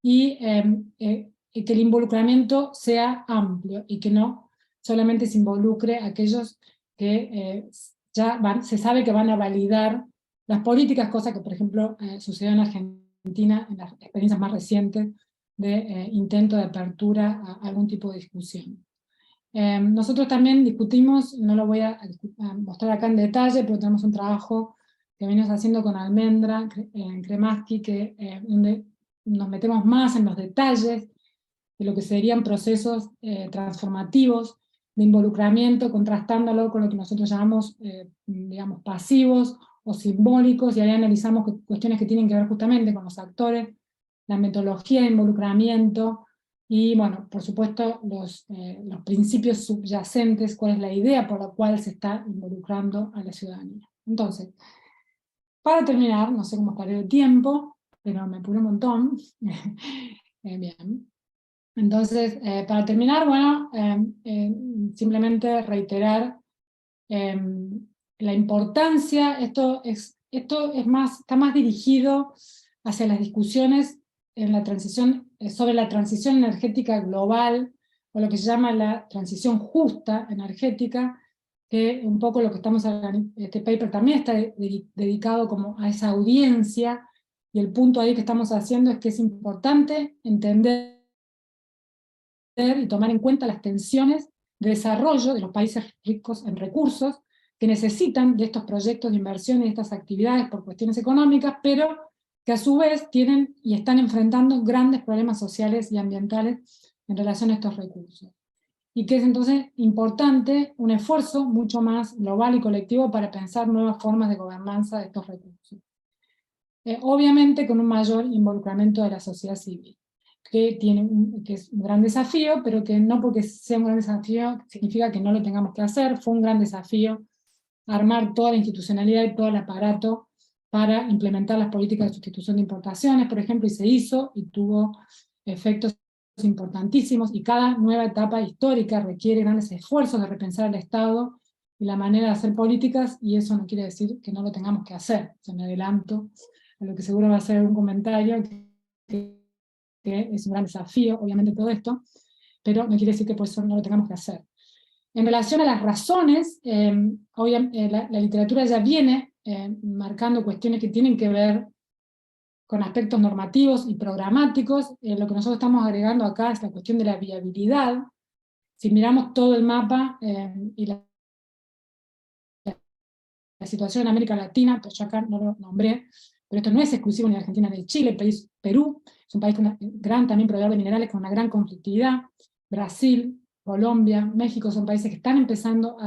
y que el involucramiento sea amplio, y que no solamente se involucre a aquellos que se sabe que van a validar las políticas, cosa que por ejemplo sucedió en Argentina en las experiencias más recientes de intento de apertura a algún tipo de discusión. Nosotros también discutimos, no lo voy a mostrar acá en detalle, pero tenemos un trabajo que venimos haciendo con Almendra, en Kremaski, donde nos metemos más en los detalles de lo que serían procesos transformativos de involucramiento, contrastándolo con lo que nosotros llamamos, digamos, pasivos o simbólicos, y ahí analizamos cuestiones que tienen que ver justamente con los actores, la metodología de involucramiento, y bueno, por supuesto los principios subyacentes, cuál es la idea por la cual se está involucrando a la ciudadanía. Entonces, para terminar, no sé cómo estaré de tiempo, pero me apuré un montón. Bien. Entonces, para terminar, bueno, simplemente reiterar la importancia. Esto está más dirigido hacia las discusiones en la transición, sobre la transición energética global, o lo que se llama la transición justa energética, que un poco lo que estamos hablando, este paper también está dedicado como a esa audiencia, y el punto ahí que estamos haciendo es que es importante entender y tomar en cuenta las tensiones de desarrollo de los países ricos en recursos, que necesitan de estos proyectos de inversión y de estas actividades por cuestiones económicas, pero que a su vez tienen y están enfrentando grandes problemas sociales y ambientales en relación a estos recursos. Y que es entonces importante un esfuerzo mucho más global y colectivo para pensar nuevas formas de gobernanza de estos recursos. Obviamente con un mayor involucramiento de la sociedad civil, que es un gran desafío, pero que no porque sea un gran desafío significa que no lo tengamos que hacer. Fue un gran desafío armar toda la institucionalidad y todo el aparato para implementar las políticas de sustitución de importaciones, por ejemplo, y se hizo y tuvo efectos importantísimos, y cada nueva etapa histórica requiere grandes esfuerzos de repensar el Estado y la manera de hacer políticas, y eso no quiere decir que no lo tengamos que hacer. O sea, me adelanto a lo que seguro va a ser un comentario, que es un gran desafío, obviamente, todo esto, pero no quiere decir que por eso no lo tengamos que hacer. En relación a las razones, la literatura ya viene marcando cuestiones que tienen que ver con aspectos normativos y programáticos. Lo que nosotros estamos agregando acá es la cuestión de la viabilidad. Si miramos todo el mapa y la situación en América Latina, pues yo acá no lo nombré, pero esto no es exclusivo ni de Argentina ni de Chile. El país Perú es un país con un gran también proveedor de minerales, con una gran conflictividad. Brasil, Colombia, México son países que están empezando,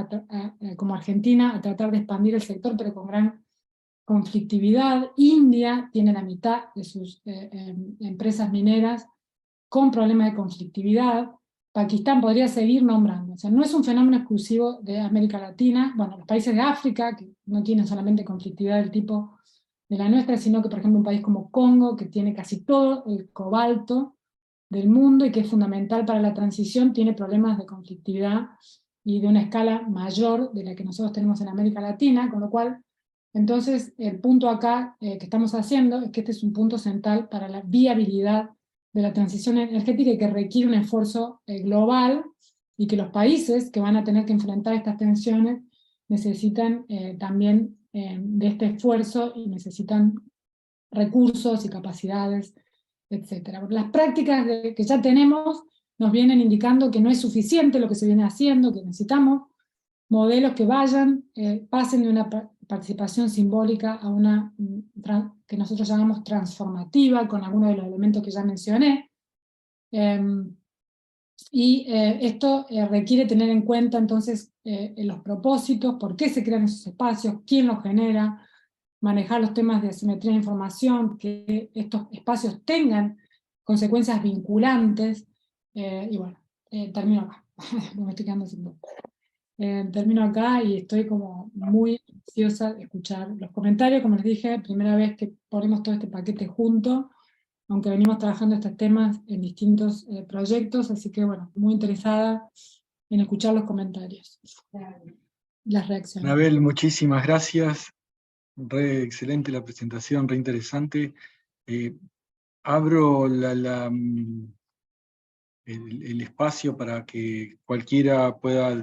como Argentina, a tratar de expandir el sector, pero con gran conflictividad. India tiene la mitad de sus empresas mineras con problemas de conflictividad. Pakistán podría seguir nombrando. O sea, no es un fenómeno exclusivo de América Latina. Bueno, los países de África, que no tienen solamente conflictividad del tipo de la nuestra, sino que, por ejemplo, un país como Congo, que tiene casi todo el cobalto del mundo y que es fundamental para la transición, tiene problemas de conflictividad y de una escala mayor de la que nosotros tenemos en América Latina, con lo cual, entonces, el punto acá que estamos haciendo es que este es un punto central para la viabilidad de la transición energética y que requiere un esfuerzo global, y que los países que van a tener que enfrentar estas tensiones necesitan también de este esfuerzo, y necesitan recursos y capacidades, etc. Las prácticas que ya tenemos nos vienen indicando que no es suficiente lo que se viene haciendo, que necesitamos modelos que pasen de una participación simbólica a una que nosotros llamamos transformativa, con algunos de los elementos que ya mencioné. Esto requiere tener en cuenta entonces los propósitos, por qué se crean esos espacios, quién los genera, manejar los temas de asimetría de información, que estos espacios tengan consecuencias vinculantes, y bueno, termino acá, me estoy quedando sin voz. Termino acá y estoy como muy ansiosa de escuchar los comentarios. Como les dije, primera vez que ponemos todo este paquete junto, aunque venimos trabajando estos temas en distintos proyectos, así que bueno, muy interesada en escuchar los comentarios, las reacciones. Anabel, muchísimas gracias. Re excelente la presentación, re interesante. Abro el espacio para que cualquiera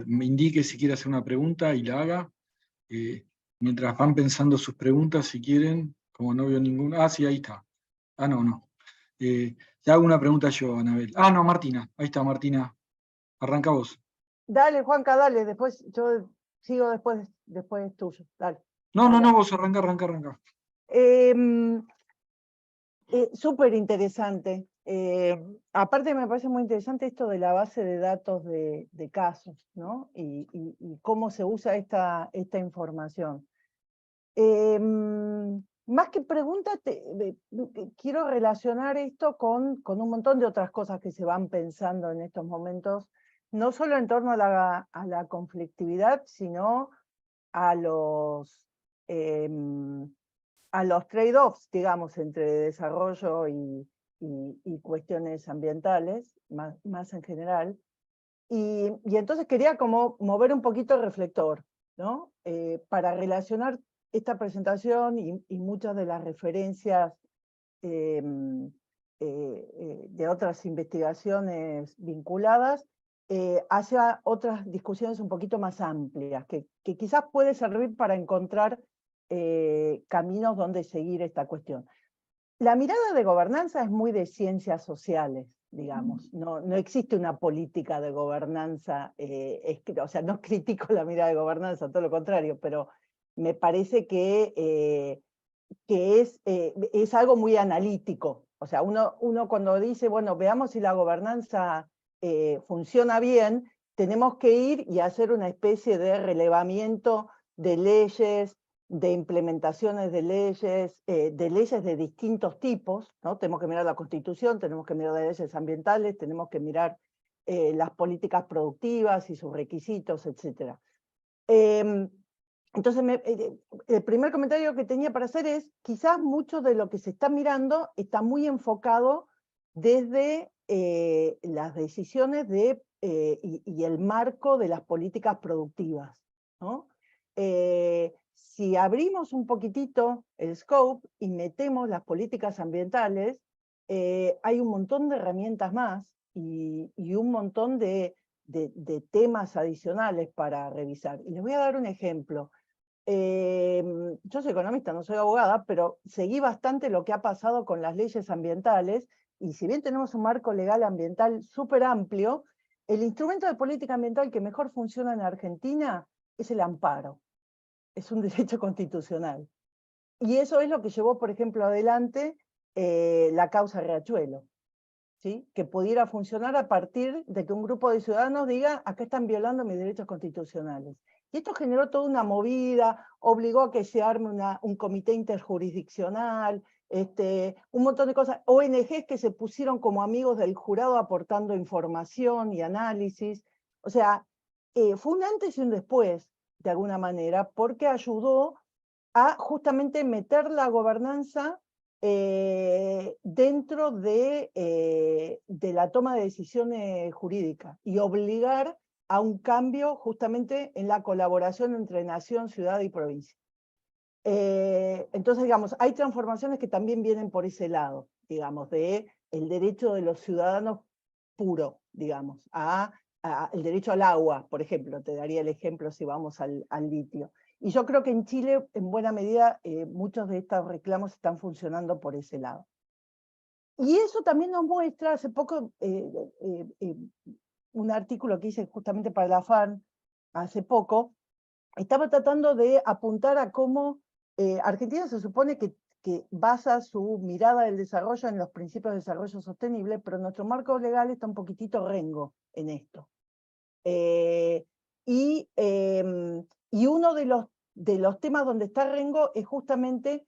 me indique si quiere hacer una pregunta y la haga. Mientras van pensando sus preguntas, si quieren, como no veo ninguna. Ah, sí, ahí está. Ah, no. Te hago una pregunta yo, Anabel. Ah, no, Martina. Ahí está, Martina. Arranca vos. Dale, Juanca, dale, después yo sigo después tuyo, dale. No, vos arranca. Súper interesante. Aparte me parece muy interesante esto de la base de datos de casos, ¿no? Y cómo se usa esta información. Más que preguntas, quiero relacionar esto con un montón de otras cosas que se van pensando en estos momentos, no solo en torno a la conflictividad, sino a los trade-offs, digamos, entre desarrollo y cuestiones ambientales, más en general. Y entonces quería como mover un poquito el reflector, ¿no? Para relacionar esta presentación y muchas de las referencias de otras investigaciones vinculadas hacia otras discusiones un poquito más amplias, que quizás puede servir para encontrar caminos donde seguir esta cuestión. La mirada de gobernanza es muy de ciencias sociales, digamos. No existe una política de gobernanza, o sea, no critico la mirada de gobernanza, todo lo contrario, pero me parece que es algo muy analítico. O sea, uno cuando dice, bueno, veamos si la gobernanza funciona bien, tenemos que ir y hacer una especie de relevamiento de leyes, de implementaciones de leyes de distintos tipos, ¿no? Tenemos que mirar la Constitución, tenemos que mirar las leyes ambientales, tenemos que mirar las políticas productivas y sus requisitos, etc. Entonces, el primer comentario que tenía para hacer es, quizás mucho de lo que se está mirando está muy enfocado desde las decisiones y el marco de las políticas productivas, ¿no? Si abrimos un poquitito el scope y metemos las políticas ambientales, hay un montón de herramientas más y un montón de temas adicionales para revisar. Y les voy a dar un ejemplo. Yo soy economista, no soy abogada, pero seguí bastante lo que ha pasado con las leyes ambientales, y si bien tenemos un marco legal ambiental súper amplio, el instrumento de política ambiental que mejor funciona en Argentina es el amparo. Es un derecho constitucional. Y eso es lo que llevó, por ejemplo, adelante la causa Riachuelo, ¿sí? Que pudiera funcionar a partir de que un grupo de ciudadanos diga, acá están violando mis derechos constitucionales. Y esto generó toda una movida, obligó a que se arme un comité interjurisdiccional, un montón de cosas, ONGs que se pusieron como amigos del jurado aportando información y análisis. O sea, fue un antes y un después, de alguna manera, porque ayudó a justamente meter la gobernanza dentro de la toma de decisiones jurídicas y obligar a un cambio justamente en la colaboración entre nación, ciudad y provincia. Entonces, digamos, hay transformaciones que también vienen por ese lado, digamos, de el derecho de los ciudadanos puro, digamos, el derecho al agua, por ejemplo, te daría el ejemplo si vamos al litio. Y yo creo que en Chile, en buena medida, muchos de estos reclamos están funcionando por ese lado. Y eso también nos muestra, hace poco, un artículo que hice justamente para la FAN, hace poco, estaba tratando de apuntar a cómo Argentina se supone que basa su mirada del desarrollo en los principios de desarrollo sostenible, pero nuestro marco legal está un poquitito rengo en esto. Y uno de los temas donde está rengo es justamente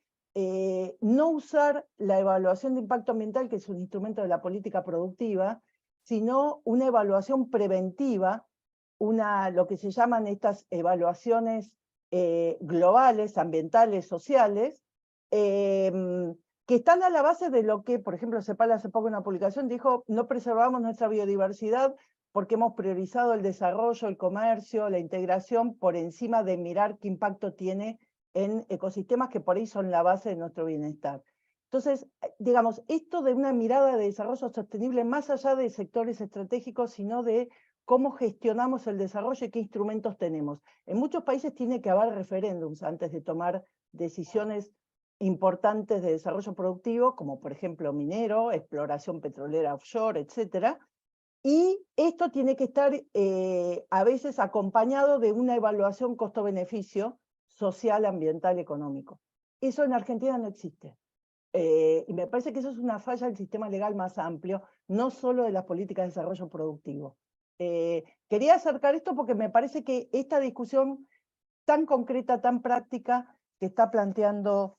no usar la evaluación de impacto ambiental, que es un instrumento de la política productiva, sino una evaluación preventiva, lo que se llaman estas evaluaciones globales, ambientales, sociales, que están a la base de lo que, por ejemplo, CEPAL hace poco en una publicación dijo, no preservamos nuestra biodiversidad porque hemos priorizado el desarrollo, el comercio, la integración, por encima de mirar qué impacto tiene en ecosistemas que por ahí son la base de nuestro bienestar. Entonces, digamos, esto de una mirada de desarrollo sostenible más allá de sectores estratégicos, sino de cómo gestionamos el desarrollo y qué instrumentos tenemos. En muchos países tiene que haber referéndums antes de tomar decisiones importantes de desarrollo productivo, como por ejemplo minero, exploración petrolera offshore, etc. Y esto tiene que estar a veces acompañado de una evaluación costo-beneficio social, ambiental, económico. Eso en Argentina no existe. Y me parece que eso es una falla del sistema legal más amplio, no solo de las políticas de desarrollo productivo. Quería acercar esto porque me parece que esta discusión tan concreta, tan práctica, que está planteando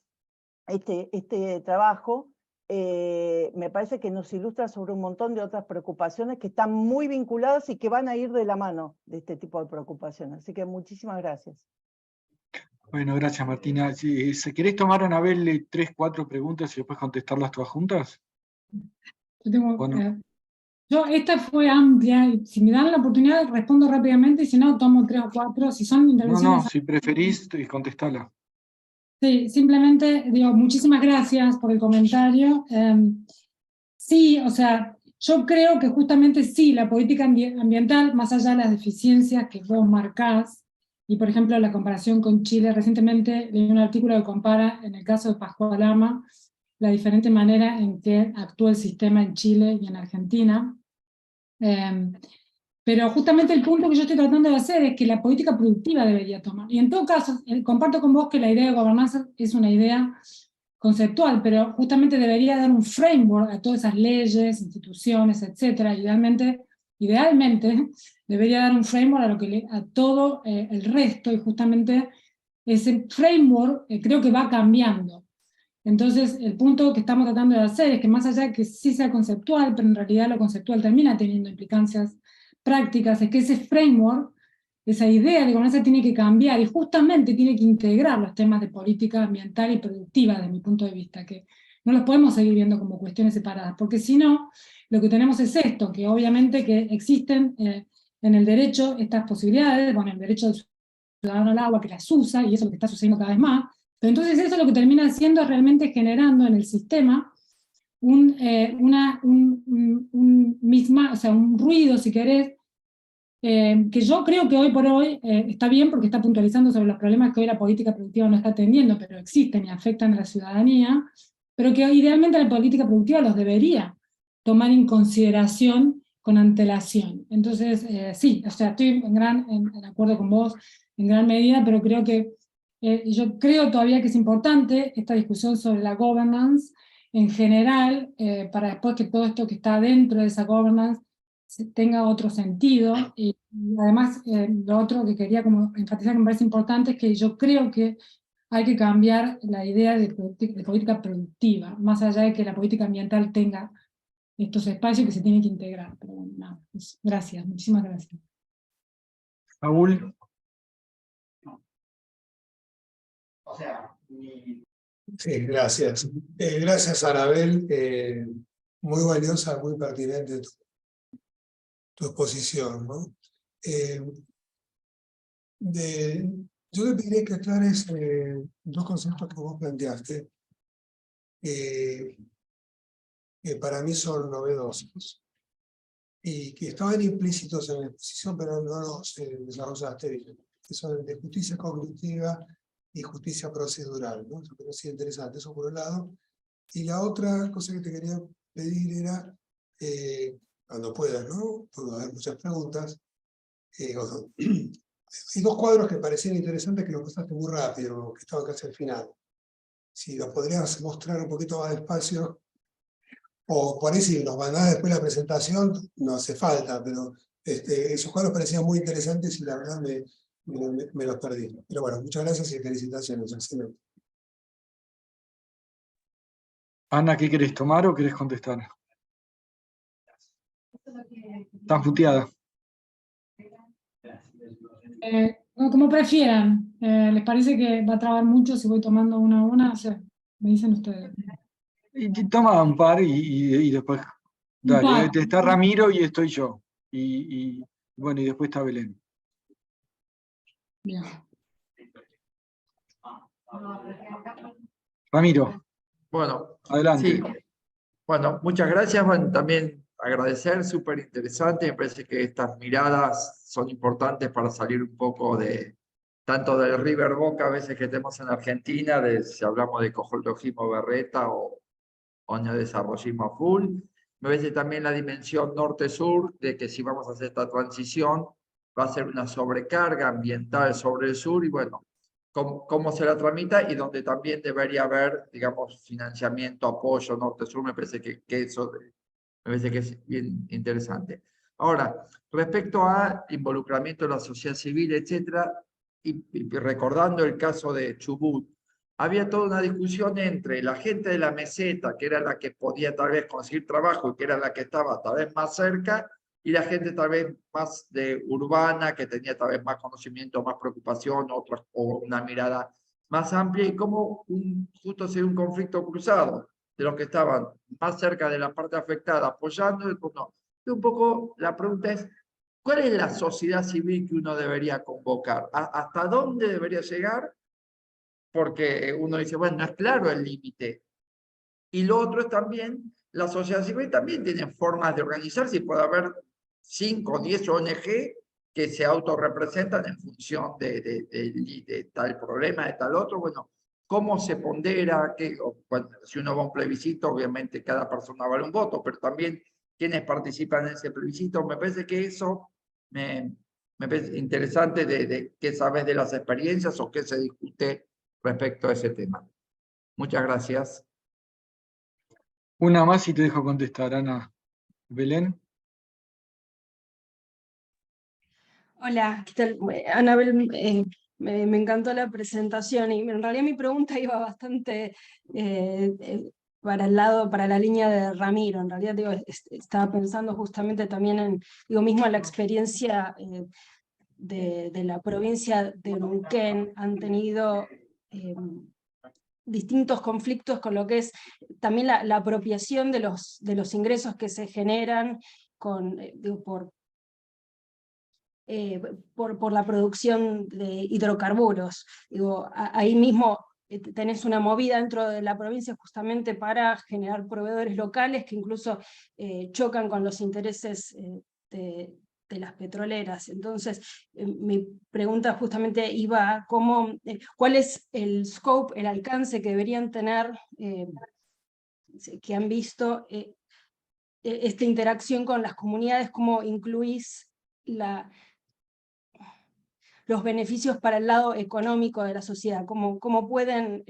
este trabajo, me parece que nos ilustra sobre un montón de otras preocupaciones que están muy vinculadas y que van a ir de la mano de este tipo de preocupaciones. Así que muchísimas gracias. Bueno, gracias Martina. Si querés tomar a Anabel 3, 4 preguntas y después contestarlas todas juntas. Yo tengo, Bueno. esta fue amplia, y si me dan la oportunidad respondo rápidamente, y si no, tomo 3 o 4, si son intervenciones... No, si preferís, contestala. Sí, simplemente digo, muchísimas gracias por el comentario. Sí, o sea, yo creo que justamente sí, la política ambiental, más allá de las deficiencias que vos marcás, y por ejemplo la comparación con Chile, recientemente leí un artículo que compara, en el caso de Pascua Lama, la diferente manera en que actúa el sistema en Chile y en Argentina. Pero justamente el punto que yo estoy tratando de hacer es que la política productiva debería tomar. Y en todo caso, comparto con vos que la idea de gobernanza es una idea conceptual, pero justamente debería dar un framework a todas esas leyes, instituciones, etcétera. Idealmente debería dar un framework a todo el resto, y justamente ese framework creo que va cambiando. Entonces, el punto que estamos tratando de hacer es que más allá de que sí sea conceptual, pero en realidad lo conceptual termina teniendo implicancias prácticas, es que ese framework, esa idea de gobernanza tiene que cambiar y justamente tiene que integrar los temas de política ambiental y productiva, desde mi punto de vista, que no los podemos seguir viendo como cuestiones separadas, porque si no, lo que tenemos es esto, que obviamente que existen en el derecho estas posibilidades, bueno, el derecho del ciudadano al agua que las usa, y eso es lo que está sucediendo cada vez más, pero entonces eso lo que termina haciendo es realmente generando en el sistema un ruido, si querés, que yo creo que hoy por hoy está bien porque está puntualizando sobre los problemas que hoy la política productiva no está atendiendo, pero existen y afectan a la ciudadanía, pero que idealmente la política productiva los debería tomar en consideración con antelación. Entonces, sí, o sea, estoy en acuerdo con vos en gran medida, pero creo que yo creo todavía que es importante esta discusión sobre la governance en general, para después que todo esto que está dentro de esa governance tenga otro sentido. Y además, lo otro que quería como enfatizar que me parece importante es que yo creo que hay que cambiar la idea de política productiva, más allá de que la política ambiental tenga estos espacios que se tienen que integrar. Pero bueno, nada, pues, gracias, muchísimas gracias. Saúl. Sí, gracias. Gracias, Anabel. Muy valiosa, muy pertinente tu exposición, ¿no? Yo le pediría que aclares dos conceptos que vos planteaste, que para mí son novedosos y que estaban implícitos en la exposición, pero no los desarrollaste bien, que son de justicia cognitiva y justicia procedural, ¿no? Eso me parecía interesante, eso por un lado. Y la otra cosa que te quería pedir era, cuando puedas, ¿no? Puedo haber muchas preguntas. Hay dos cuadros que parecían interesantes que los pasaste muy rápido, que estaban casi al final. Si los podrías mostrar un poquito más despacio, o por ahí si los mandás después de la presentación, no hace falta, pero esos cuadros parecían muy interesantes y la verdad me los perdí. Pero bueno, muchas gracias y felicitaciones. Excelente. Ana, ¿qué querés tomar o querés contestar? Estás muteada. Como prefieran. ¿Les parece que va a trabar mucho si voy tomando una a una? O sea, me dicen ustedes. Y toma un par y después. Dale, está Ramiro y estoy yo. Y bueno, y después está Belén. Bien. Ramiro, Bueno, adelante. sí. Bueno, muchas gracias. Bueno, también agradecer, súper interesante. Me parece que estas miradas son importantes para salir un poco de tanto del River Boca a veces que tenemos en Argentina, si hablamos de ecologismo berreta o neodesarrollismo a full. Me parece también la dimensión norte-sur de que si vamos a hacer esta transición va a ser una sobrecarga ambiental sobre el sur y bueno, cómo se la tramita y donde también debería haber, digamos, financiamiento, apoyo norte-sur, me parece que eso me parece que es bien interesante. Ahora, respecto al involucramiento de la sociedad civil, etcétera, y recordando el caso de Chubut, había toda una discusión entre la gente de la meseta, que era la que podía tal vez conseguir trabajo y que era la que estaba tal vez más cerca, y la gente tal vez más de urbana, que tenía tal vez más conocimiento, más preocupación, o una mirada más amplia, y como justo ser un conflicto cruzado de los que estaban más cerca de la parte afectada apoyando, y no. Y un poco la pregunta es, ¿cuál es la sociedad civil que uno debería convocar? ¿Hasta dónde debería llegar? Porque uno dice, bueno, no es claro el límite. Y lo otro es también, la sociedad civil también tiene formas de organizarse y puede haber 5 o 10 ONG que se autorrepresentan en función de tal problema, de tal otro. Bueno, cómo se pondera, si uno va a un plebiscito, obviamente cada persona vale un voto, pero también quienes participan en ese plebiscito. Me parece que eso me parece interesante de qué sabes de las experiencias o qué se discute respecto a ese tema. Muchas gracias. Una más y te dejo contestar, Ana. Belén. Hola, ¿qué tal? Anabel, me encantó la presentación y en realidad mi pregunta iba bastante para el lado, para la línea de Ramiro. En realidad digo, estaba pensando justamente también en, digo, mismo la experiencia de la provincia de Neuquén. Han tenido distintos conflictos con lo que es también la apropiación de los ingresos que se generan digo, por la producción de hidrocarburos. Digo, ahí mismo tenés una movida dentro de la provincia justamente para generar proveedores locales que incluso chocan con los intereses de las petroleras. Entonces, mi pregunta justamente iba a cuál es el scope, el alcance que deberían tener, que han visto esta interacción con las comunidades, cómo incluís los beneficios para el lado económico de la sociedad, cómo pueden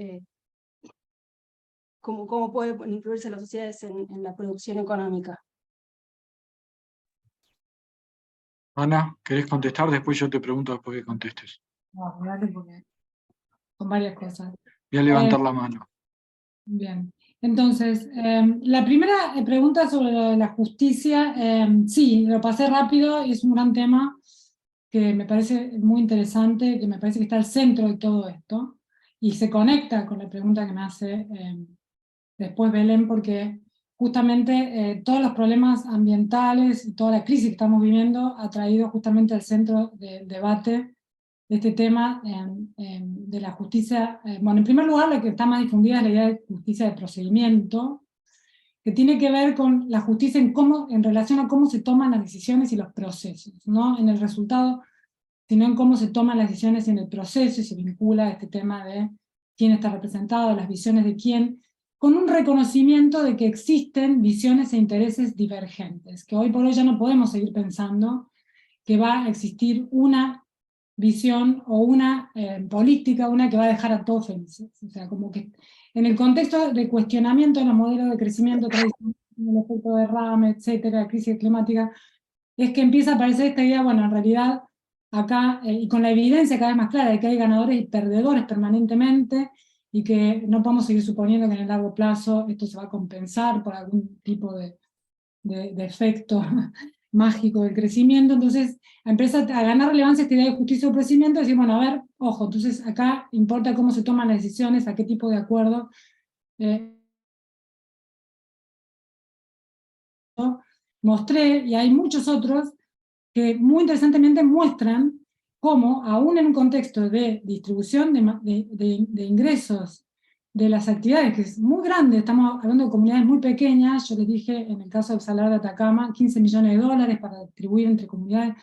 incluirse las sociedades en la producción económica. Ana, ¿querés contestar? Después yo te pregunto después que contestes. No, dale, porque son varias cosas. Voy a levantar la mano. Bien, entonces, la primera pregunta sobre lo de la justicia, sí, lo pasé rápido y es un gran tema que me parece muy interesante, que me parece que está al centro de todo esto, y se conecta con la pregunta que me hace después Belén, porque justamente todos los problemas ambientales y toda la crisis que estamos viviendo ha traído justamente al centro del debate este tema de la justicia. Bueno, en primer lugar, la que está más difundida es la idea de justicia de procedimiento, que tiene que ver con la justicia en relación a cómo se toman las decisiones y los procesos, no en el resultado, sino en cómo se toman las decisiones en el proceso, y se vincula a este tema de quién está representado, las visiones de quién, con un reconocimiento de que existen visiones e intereses divergentes, que hoy por hoy ya no podemos seguir pensando que va a existir una visión o una política, una que va a dejar a todos felices. O sea, como que en el contexto de cuestionamiento de los modelos de crecimiento tradicional, el efecto derrame, etcétera, crisis climática, es que empieza a aparecer esta idea, bueno, en realidad acá, y con la evidencia cada vez más clara de que hay ganadores y perdedores permanentemente, y que no podemos seguir suponiendo que en el largo plazo esto se va a compensar por algún tipo de efecto mágico del crecimiento. Entonces empieza a ganar relevancia esta idea de justicia o procedimiento, y decir, bueno, a ver, ojo, entonces acá importa cómo se toman las decisiones, a qué tipo de acuerdo. Mostré, y hay muchos otros, que muy interesantemente muestran cómo, aún en un contexto de distribución de ingresos de las actividades, que es muy grande, estamos hablando de comunidades muy pequeñas. Yo les dije, en el caso del Salar de Atacama, 15 millones de dólares para distribuir entre comunidades,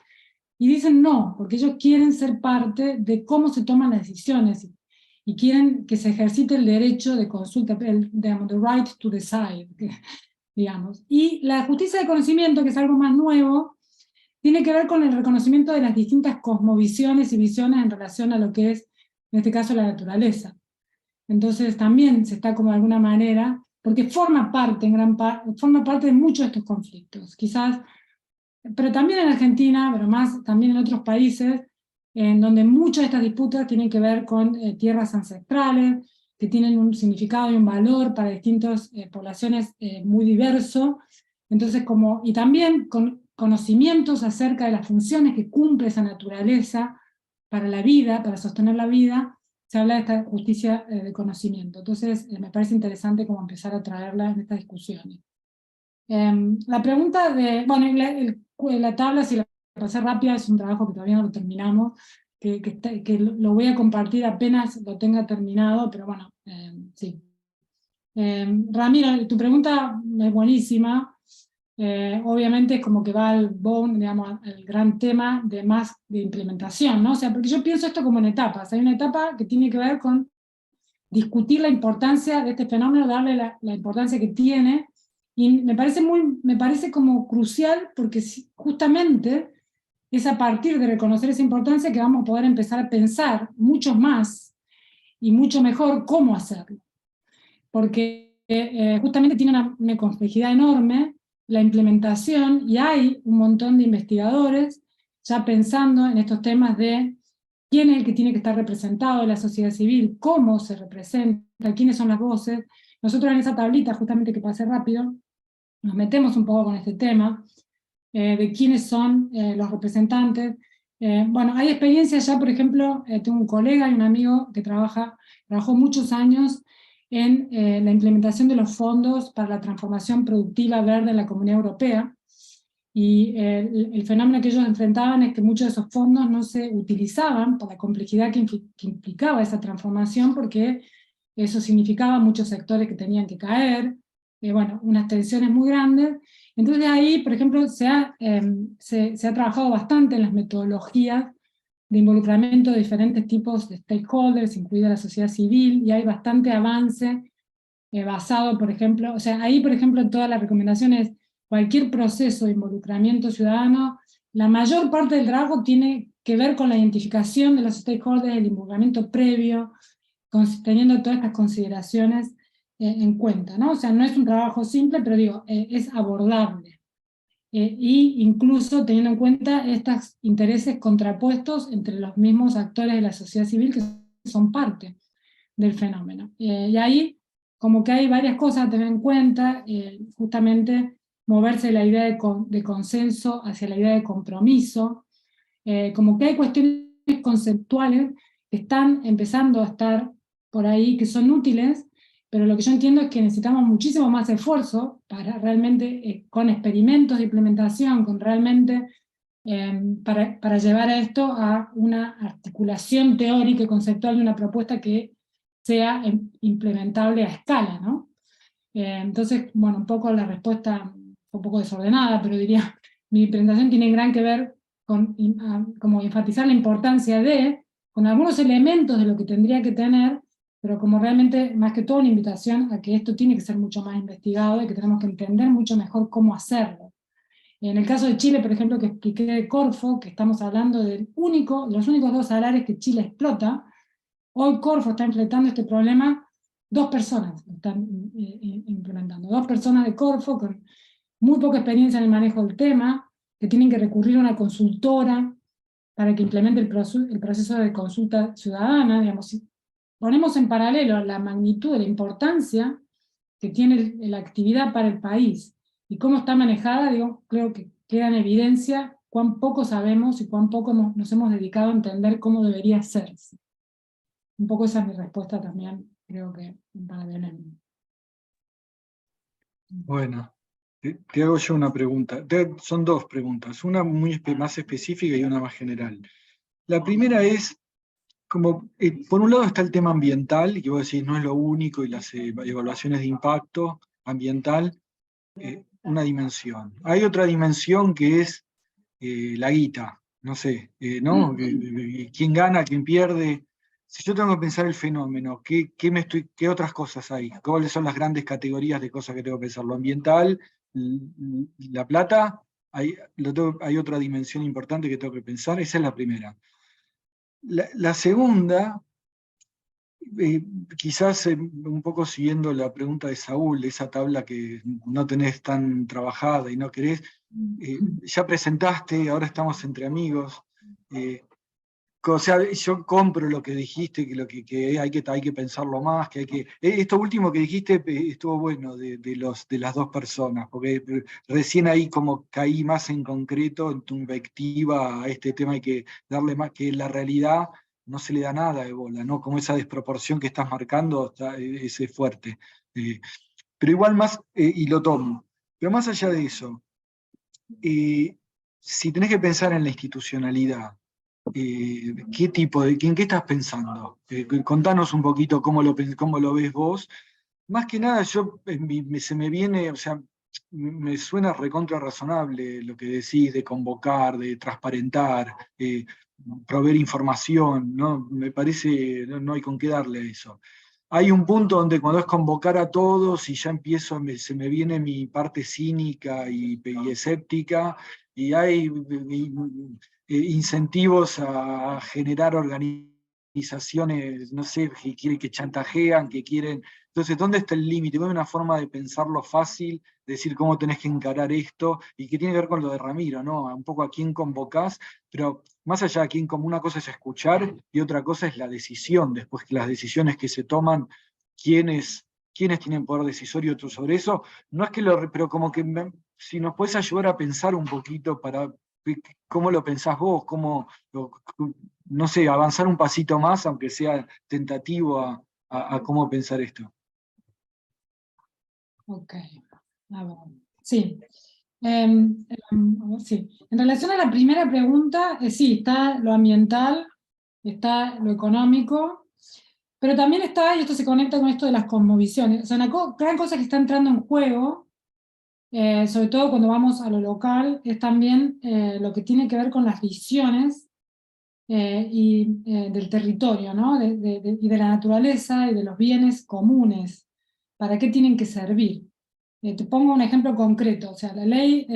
y dicen no, porque ellos quieren ser parte de cómo se toman las decisiones, y quieren que se ejercite el derecho de consulta, digamos, the right to decide, digamos. Y la justicia de conocimiento, que es algo más nuevo, tiene que ver con el reconocimiento de las distintas cosmovisiones y visiones en relación a lo que es, en este caso, la naturaleza. Entonces también se está como de alguna manera, porque forma parte de muchos de estos conflictos, quizás, pero también en Argentina, pero más también en otros países, en donde muchas de estas disputas tienen que ver con tierras ancestrales, que tienen un significado y un valor para distintas poblaciones muy diverso. Entonces, y también con conocimientos acerca de las funciones que cumple esa naturaleza para la vida, para sostener la vida, se habla de esta justicia de conocimiento. Entonces, me parece interesante como empezar a traerla en estas discusiones. La pregunta bueno, la tabla, si la pasé rápida, es un trabajo que todavía no lo terminamos, que lo voy a compartir apenas lo tenga terminado, pero bueno, sí. Ramiro, tu pregunta es buenísima. Obviamente es como que va al digamos, al gran tema de implementación, ¿no? O sea, porque yo pienso esto como en etapas. Hay una etapa que tiene que ver con discutir la importancia de este fenómeno, darle la importancia que tiene, y me parece como crucial, porque justamente es a partir de reconocer esa importancia que vamos a poder empezar a pensar mucho más y mucho mejor cómo hacerlo. Porque justamente tiene una complejidad enorme la implementación, y hay un montón de investigadores ya pensando en estos temas de quién es el que tiene que estar representado en la sociedad civil, cómo se representa, quiénes son las voces. Nosotros en esa tablita, justamente que pasé rápido, nos metemos un poco con este tema, de quiénes son los representantes. Bueno, hay experiencias ya, por ejemplo, tengo un colega y un amigo que trabajó muchos años en la implementación de los fondos para la transformación productiva verde en la Comunidad Europea, y el fenómeno que ellos enfrentaban es que muchos de esos fondos no se utilizaban por la complejidad que implicaba esa transformación, porque eso significaba muchos sectores que tenían que caer, bueno, unas tensiones muy grandes. Entonces ahí, por ejemplo, se ha trabajado bastante en las metodologías de involucramiento de diferentes tipos de stakeholders, incluida la sociedad civil, y hay bastante avance basado, por ejemplo, o sea, ahí, por ejemplo, todas las recomendaciones, cualquier proceso de involucramiento ciudadano, la mayor parte del trabajo tiene que ver con la identificación de los stakeholders, el involucramiento previo, teniendo todas estas consideraciones en cuenta, ¿no? O sea, no es un trabajo simple, pero digo, es abordable. Y incluso teniendo en cuenta estos intereses contrapuestos entre los mismos actores de la sociedad civil que son parte del fenómeno. Y ahí, como que hay varias cosas a tener en cuenta, justamente moverse de la idea de consenso hacia la idea de compromiso, como que hay cuestiones conceptuales que están empezando a estar por ahí, que son útiles, pero lo que yo entiendo es que necesitamos muchísimo más esfuerzo para realmente, con experimentos de implementación, con realmente, para llevar a esto a una articulación teórica y conceptual de una propuesta que sea implementable a escala, ¿no? Entonces, bueno, un poco la respuesta fue un poco desordenada, pero diría, mi presentación tiene gran que ver con como enfatizar la importancia con algunos elementos de lo que tendría que tener, pero como realmente, más que todo, una invitación a que esto tiene que ser mucho más investigado y que tenemos que entender mucho mejor cómo hacerlo. En el caso de Chile, por ejemplo, que expliqué de Corfo, que estamos hablando de los únicos 2 salares que Chile explota, hoy Corfo está enfrentando este problema, 2 personas están implementando, 2 personas de Corfo con muy poca experiencia en el manejo del tema, que tienen que recurrir a una consultora para que implemente el proceso de consulta ciudadana. Digamos, si ponemos en paralelo la magnitud de la importancia que tiene la actividad para el país y cómo está manejada, digo, creo que queda en evidencia cuán poco sabemos y cuán poco nos hemos dedicado a entender cómo debería hacerse. Un poco esa es mi respuesta también, creo que para Belén. Bueno, te hago yo una pregunta. Son 2 preguntas, una muy más específica y una más general. La primera es, como, por un lado está el tema ambiental, y que vos decís no es lo único, y las evaluaciones de impacto ambiental, una dimensión. Hay otra dimensión que es la guita, no sé, ¿no? ¿Quién gana, quién pierde? Si yo tengo que pensar el fenómeno, ¿qué otras cosas hay? ¿Cuáles son las grandes categorías de cosas que tengo que pensar? Lo ambiental, la plata, hay otra dimensión importante que tengo que pensar, esa es la primera. La segunda, quizás un poco siguiendo la pregunta de Saúl, esa tabla que no tenés tan trabajada y no querés, ya presentaste, ahora estamos entre amigos, o sea, yo compro lo que dijiste, que hay que pensarlo más, que hay que... Esto último que dijiste estuvo bueno, de las 2 personas, porque recién ahí como caí más en concreto en tu invectiva a este tema, hay que darle más, que la realidad no se le da nada de bola, ¿no? Como esa desproporción que estás marcando, es fuerte. Pero igual más, y lo tomo, pero más allá de eso, si tenés que pensar en la institucionalidad, ¿en qué estás pensando? Contanos un poquito cómo lo ves vos. Más que nada, se me viene, o sea, me suena recontra razonable lo que decís de convocar, de transparentar, proveer información, ¿no? Me parece, no hay con qué darle a eso. hay un punto donde cuando es convocar a todos y ya empiezo, se me viene mi parte cínica y escéptica, y hay incentivos a generar organizaciones, no sé, que chantajean, que quieren. Entonces, ¿dónde está el límite? Hay una forma de pensarlo fácil, decir cómo tenés que encarar esto, y que tiene que ver con lo de Ramiro, ¿no? Un poco a quién convocás, pero más allá de quién, como una cosa es escuchar y otra cosa es la decisión, después que las decisiones que se toman, quiénes tienen poder decisorio sobre eso. No es que pero como que si nos puedes ayudar a pensar un poquito para cómo lo pensás vos, no sé, avanzar un pasito más, aunque sea tentativo a cómo pensar esto. Ok, a ver. Sí. Sí. En relación a la primera pregunta, sí, está lo ambiental, está lo económico, pero también está, y esto se conecta con esto de las cosmovisiones, o sea, una gran cosa que está entrando en juego, sobre todo cuando vamos a lo local, es también lo que tiene que ver con las visiones del territorio, ¿no? Y de la naturaleza y de los bienes comunes. ¿Para qué tienen que servir? Te pongo un ejemplo concreto, o sea, la ley,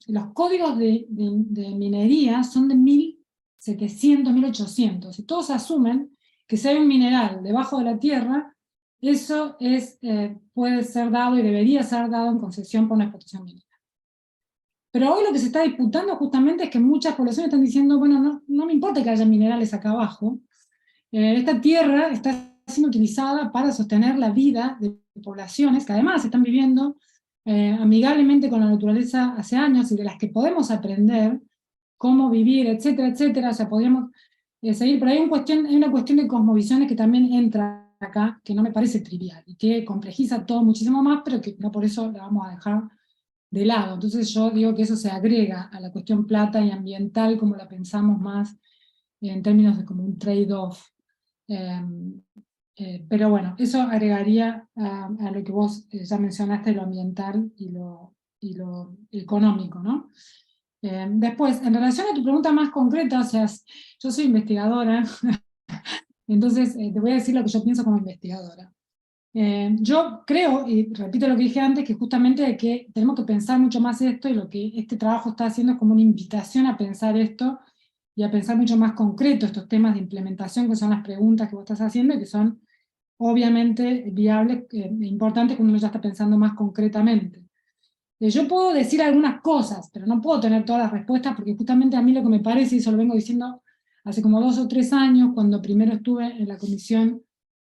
los códigos de minería son de 1700, 1800, y todos asumen que si hay un mineral debajo de la tierra, eso puede ser dado y debería ser dado en concesión por una explotación minera. Pero hoy lo que se está disputando justamente es que muchas poblaciones están diciendo, bueno, no me importa que haya minerales acá abajo, esta tierra está siendo utilizada para sostener la vida de poblaciones que además están viviendo amigablemente con la naturaleza hace años y de las que podemos aprender cómo vivir, etcétera, etcétera. O sea, podríamos seguir, pero hay una cuestión de cosmovisiones que también entra acá, que no me parece trivial y que complejiza todo muchísimo más, pero que no por eso la vamos a dejar de lado. Entonces yo digo que eso se agrega a la cuestión plata y ambiental como la pensamos más en términos de como un trade-off. Pero bueno, eso agregaría a lo que vos ya mencionaste, lo ambiental y lo económico, ¿no? Después, en relación a tu pregunta más concreta, o sea, yo soy investigadora, entonces te voy a decir lo que yo pienso como investigadora. Yo creo, y repito lo que dije antes, que justamente que tenemos que pensar mucho más esto, y lo que este trabajo está haciendo es como una invitación a pensar esto, y a pensar mucho más concreto estos temas de implementación, que son las preguntas que vos estás haciendo, y que son obviamente viables e importantes cuando uno ya está pensando más concretamente. Yo puedo decir algunas cosas, pero no puedo tener todas las respuestas, porque justamente a mí lo que me parece, y eso lo vengo diciendo hace como 2 o 3 años, cuando primero estuve en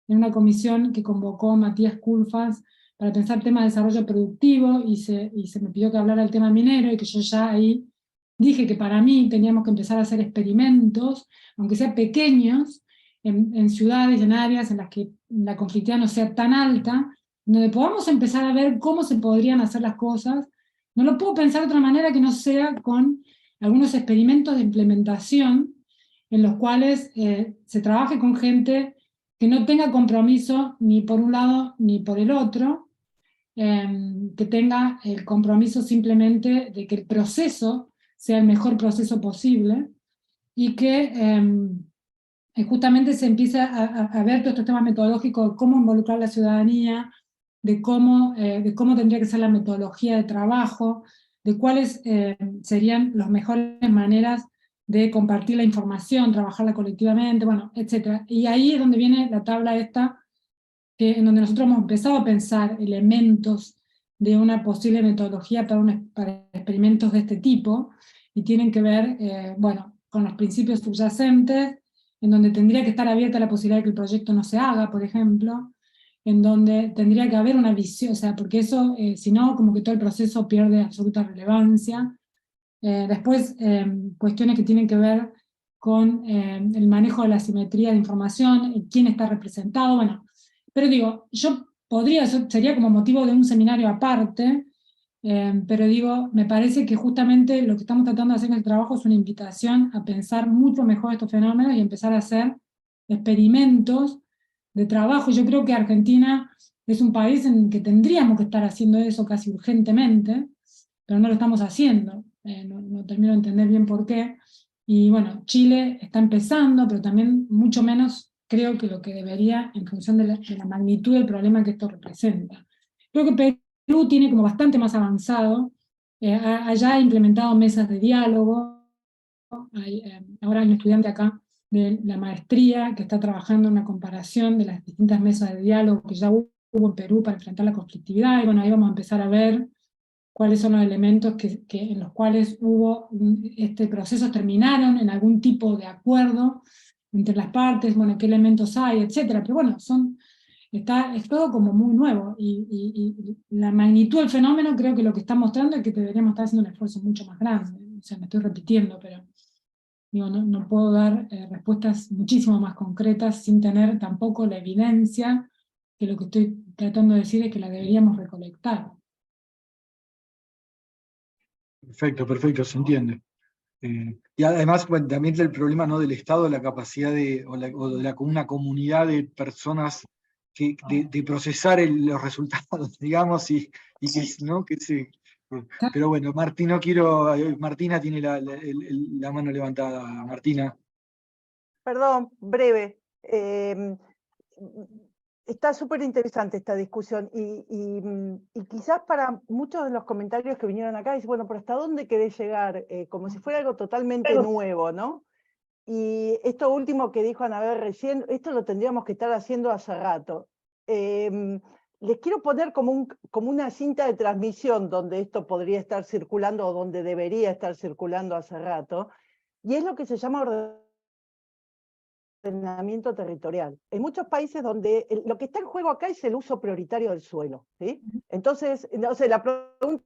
una comisión que convocó Matías Culfas para pensar temas de desarrollo productivo, y se me pidió que hablara del tema minero, y que yo ya ahí dije que para mí teníamos que empezar a hacer experimentos, aunque sean pequeños, en ciudades, en áreas en las que la conflictividad no sea tan alta, donde podamos empezar a ver cómo se podrían hacer las cosas. No lo puedo pensar de otra manera que no sea con algunos experimentos de implementación en los cuales se trabaje con gente que no tenga compromiso ni por un lado ni por el otro, que tenga el compromiso simplemente de que el proceso sea el mejor proceso posible, y que justamente se empieza a ver todos estos temas metodológicos, de cómo involucrar la ciudadanía, de cómo tendría que ser la metodología de trabajo, de cuáles serían las mejores maneras de compartir la información, trabajarla colectivamente, bueno, etc. Y ahí es donde viene la tabla esta, en donde nosotros hemos empezado a pensar elementos de una posible metodología para experimentos de este tipo, y tienen que ver, bueno, con los principios subyacentes, en donde tendría que estar abierta la posibilidad de que el proyecto no se haga, por ejemplo, en donde tendría que haber una visión, o sea, porque eso, si no, como que todo el proceso pierde absoluta relevancia. Después, cuestiones que tienen que ver con el manejo de la simetría de información, quién está representado, bueno, pero digo, eso sería como motivo de un seminario aparte, pero digo, me parece que justamente lo que estamos tratando de hacer en el trabajo es una invitación a pensar mucho mejor estos fenómenos y empezar a hacer experimentos de trabajo. Yo creo que Argentina es un país en el que tendríamos que estar haciendo eso casi urgentemente, pero no lo estamos haciendo. No termino de entender bien por qué. Y bueno, Chile está empezando, pero también mucho menos creo que lo que debería, en función de la magnitud del problema que esto representa. Creo que Perú tiene como bastante más avanzado, allá ha implementado mesas de diálogo, ahora hay un estudiante acá de la maestría que está trabajando en una comparación de las distintas mesas de diálogo que ya hubo en Perú para enfrentar la conflictividad, y bueno, ahí vamos a empezar a ver cuáles son los elementos en los cuales procesos terminaron en algún tipo de acuerdo entre las partes, bueno, qué elementos hay, etcétera. Pero bueno, es todo como muy nuevo, y la magnitud del fenómeno creo que lo que está mostrando es que deberíamos estar haciendo un esfuerzo mucho más grande. O sea, me estoy repitiendo, pero digo, no puedo dar respuestas muchísimo más concretas sin tener tampoco la evidencia, que lo que estoy tratando de decir es que la deberíamos recolectar. Perfecto, se entiende. Y además, bueno, también el problema, ¿no?, del Estado, la capacidad o de una comunidad de personas de procesar los resultados, digamos, y que, ¿no?, pero bueno, Martina tiene la mano levantada. Martina. Perdón, breve. Está súper interesante esta discusión y quizás para muchos de los comentarios que vinieron acá, dicen, bueno, pero ¿hasta dónde querés llegar? Como si fuera algo totalmente nuevo, ¿no? Y esto último que dijo Anabel recién, esto lo tendríamos que estar haciendo hace rato. Les quiero poner como una cinta de transmisión donde esto podría estar circulando o donde debería estar circulando hace rato, y es lo que se llama ordenamiento territorial. En muchos países donde lo que está en juego acá es el uso prioritario del suelo, ¿sí? Entonces, no sé, la pregunta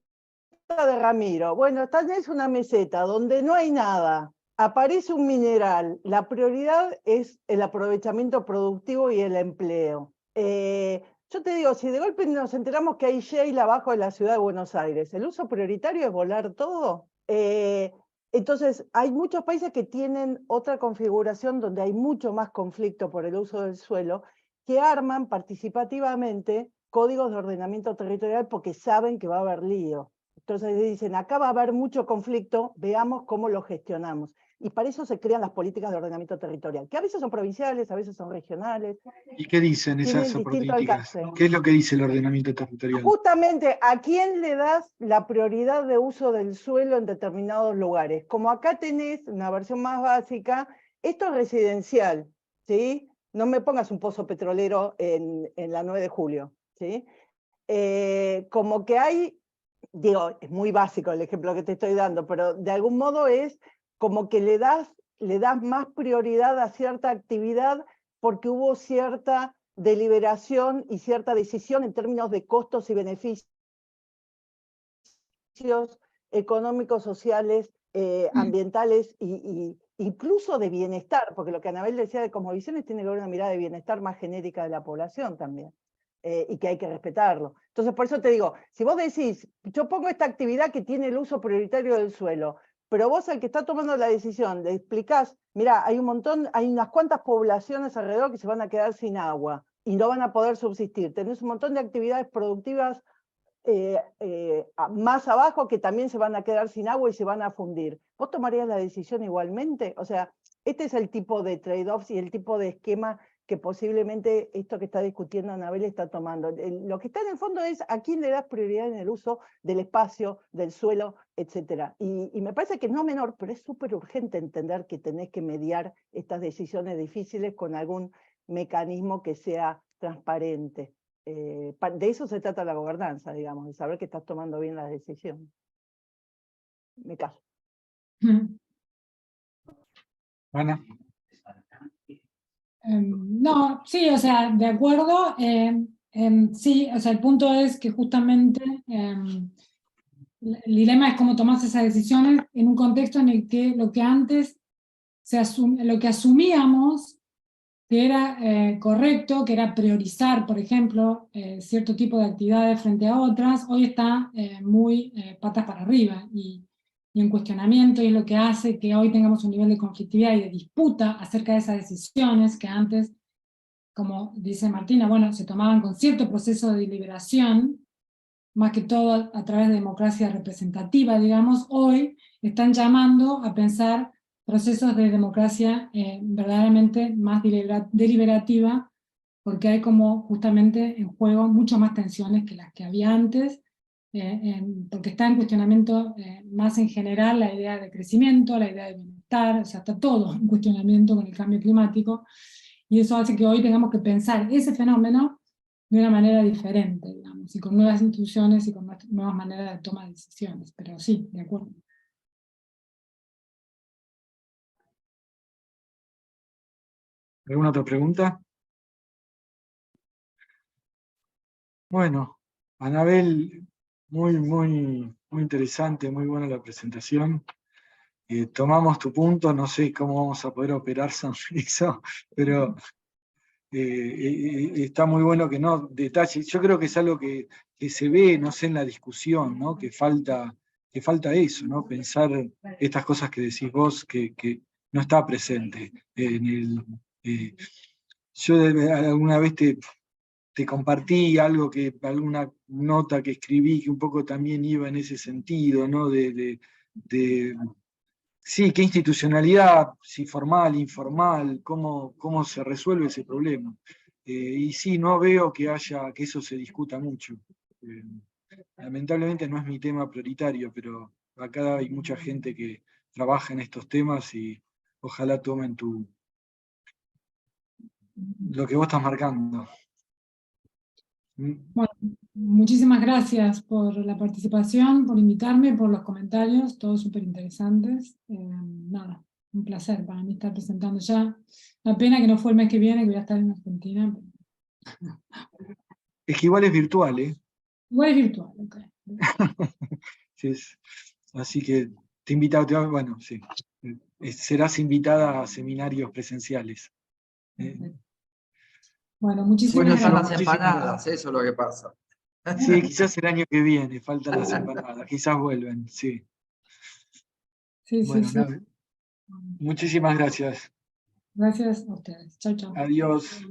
de Ramiro, bueno, es una meseta donde no hay nada, aparece un mineral, la prioridad es el aprovechamiento productivo y el empleo. Yo te digo, si de golpe nos enteramos que hay shale abajo de la ciudad de Buenos Aires, ¿el uso prioritario es volar todo? Entonces, hay muchos países que tienen otra configuración donde hay mucho más conflicto por el uso del suelo, que arman participativamente códigos de ordenamiento territorial porque saben que va a haber lío. Entonces dicen, acá va a haber mucho conflicto, veamos cómo lo gestionamos. Y para eso se crean las políticas de ordenamiento territorial, que a veces son provinciales, a veces son regionales. ¿Y qué dicen esas políticas? ¿Qué es lo que dice el ordenamiento territorial? Justamente, ¿a quién le das la prioridad de uso del suelo en determinados lugares? Como acá tenés una versión más básica, esto es residencial, ¿sí? No me pongas un pozo petrolero en la 9 de julio, ¿sí? Como que hay, digo, es muy básico el ejemplo que te estoy dando, pero de algún modo es como que le das más prioridad a cierta actividad porque hubo cierta deliberación y cierta decisión en términos de costos y beneficios económicos, sociales, ambientales e incluso de bienestar, porque lo que Anabel decía de cosmovisiones tiene que ver una mirada de bienestar más genérica de la población también. Y que hay que respetarlo. Entonces, por eso te digo, si vos decís, yo pongo esta actividad que tiene el uso prioritario del suelo, pero vos al que está tomando la decisión le explicás, mira, hay unas cuantas poblaciones alrededor que se van a quedar sin agua y no van a poder subsistir. Tenés un montón de actividades productivas más abajo que también se van a quedar sin agua y se van a fundir. ¿Vos tomarías la decisión igualmente? O sea, este es el tipo de trade-offs y el tipo de esquema que posiblemente esto que está discutiendo Anabel está tomando. Lo que está en el fondo es a quién le das prioridad en el uso del espacio, del suelo, etc. Y me parece que no menor, pero es súper urgente entender que tenés que mediar estas decisiones difíciles con algún mecanismo que sea transparente. De eso se trata la gobernanza, digamos, de saber que estás tomando bien las decisiones. Me callo. Ana. No, sí, o sea, de acuerdo. Sí, o sea, el punto es que justamente el dilema es cómo tomás esas decisiones en un contexto en el que lo que antes lo que asumíamos que era correcto, que era priorizar, por ejemplo, cierto tipo de actividades frente a otras, hoy está muy patas para arriba y en cuestionamiento, y es lo que hace que hoy tengamos un nivel de conflictividad y de disputa acerca de esas decisiones que antes, como dice Martina, bueno, se tomaban con cierto proceso de deliberación, más que todo a través de democracia representativa, digamos, hoy están llamando a pensar procesos de democracia verdaderamente más deliberativa, porque hay como justamente en juego muchas más tensiones que las que había antes, porque está en cuestionamiento más en general la idea de crecimiento, la idea de bienestar, o sea, está todo en cuestionamiento con el cambio climático, y eso hace que hoy tengamos que pensar ese fenómeno de una manera diferente, digamos, y con nuevas instituciones y con nuevas maneras de toma de decisiones, pero sí, de acuerdo. ¿Alguna otra pregunta? Bueno, Anabel, muy interesante, muy buena la presentación. Tomamos tu punto, no sé cómo vamos a poder operar sobre eso, pero está muy bueno que no detalles. Yo creo que es algo que se ve, no sé, en la discusión, ¿no? Que falta eso, ¿no? Pensar estas cosas que decís vos, que no está presente. Yo alguna vez te compartí algo alguna nota que escribí que un poco también iba en ese sentido, ¿no? Sí, qué institucionalidad, si formal, informal, cómo se resuelve ese problema. Y sí, no veo que eso se discuta mucho. Eh, Lamentablemente no es mi tema prioritario, pero acá hay mucha gente que trabaja en estos temas y ojalá tomen lo que vos estás marcando. Bueno, muchísimas gracias por la participación, por invitarme, por los comentarios, todos súper interesantes. Nada, un placer para mí estar presentando ya. La pena que no fue el mes que viene, que voy a estar en Argentina. Es que igual es virtual, ¿eh? Igual es virtual, ok. Sí, así que te invito, bueno, sí. Serás invitada a seminarios presenciales. Bueno, muchísimas Bueno, están gracias. las empanadas, eso es lo que pasa. Sí, quizás el año que viene, faltan las empanadas, quizás vuelven, sí. Sí, Bueno, sí, sí. muchísimas gracias. Gracias a ustedes. Chau, chau. Adiós.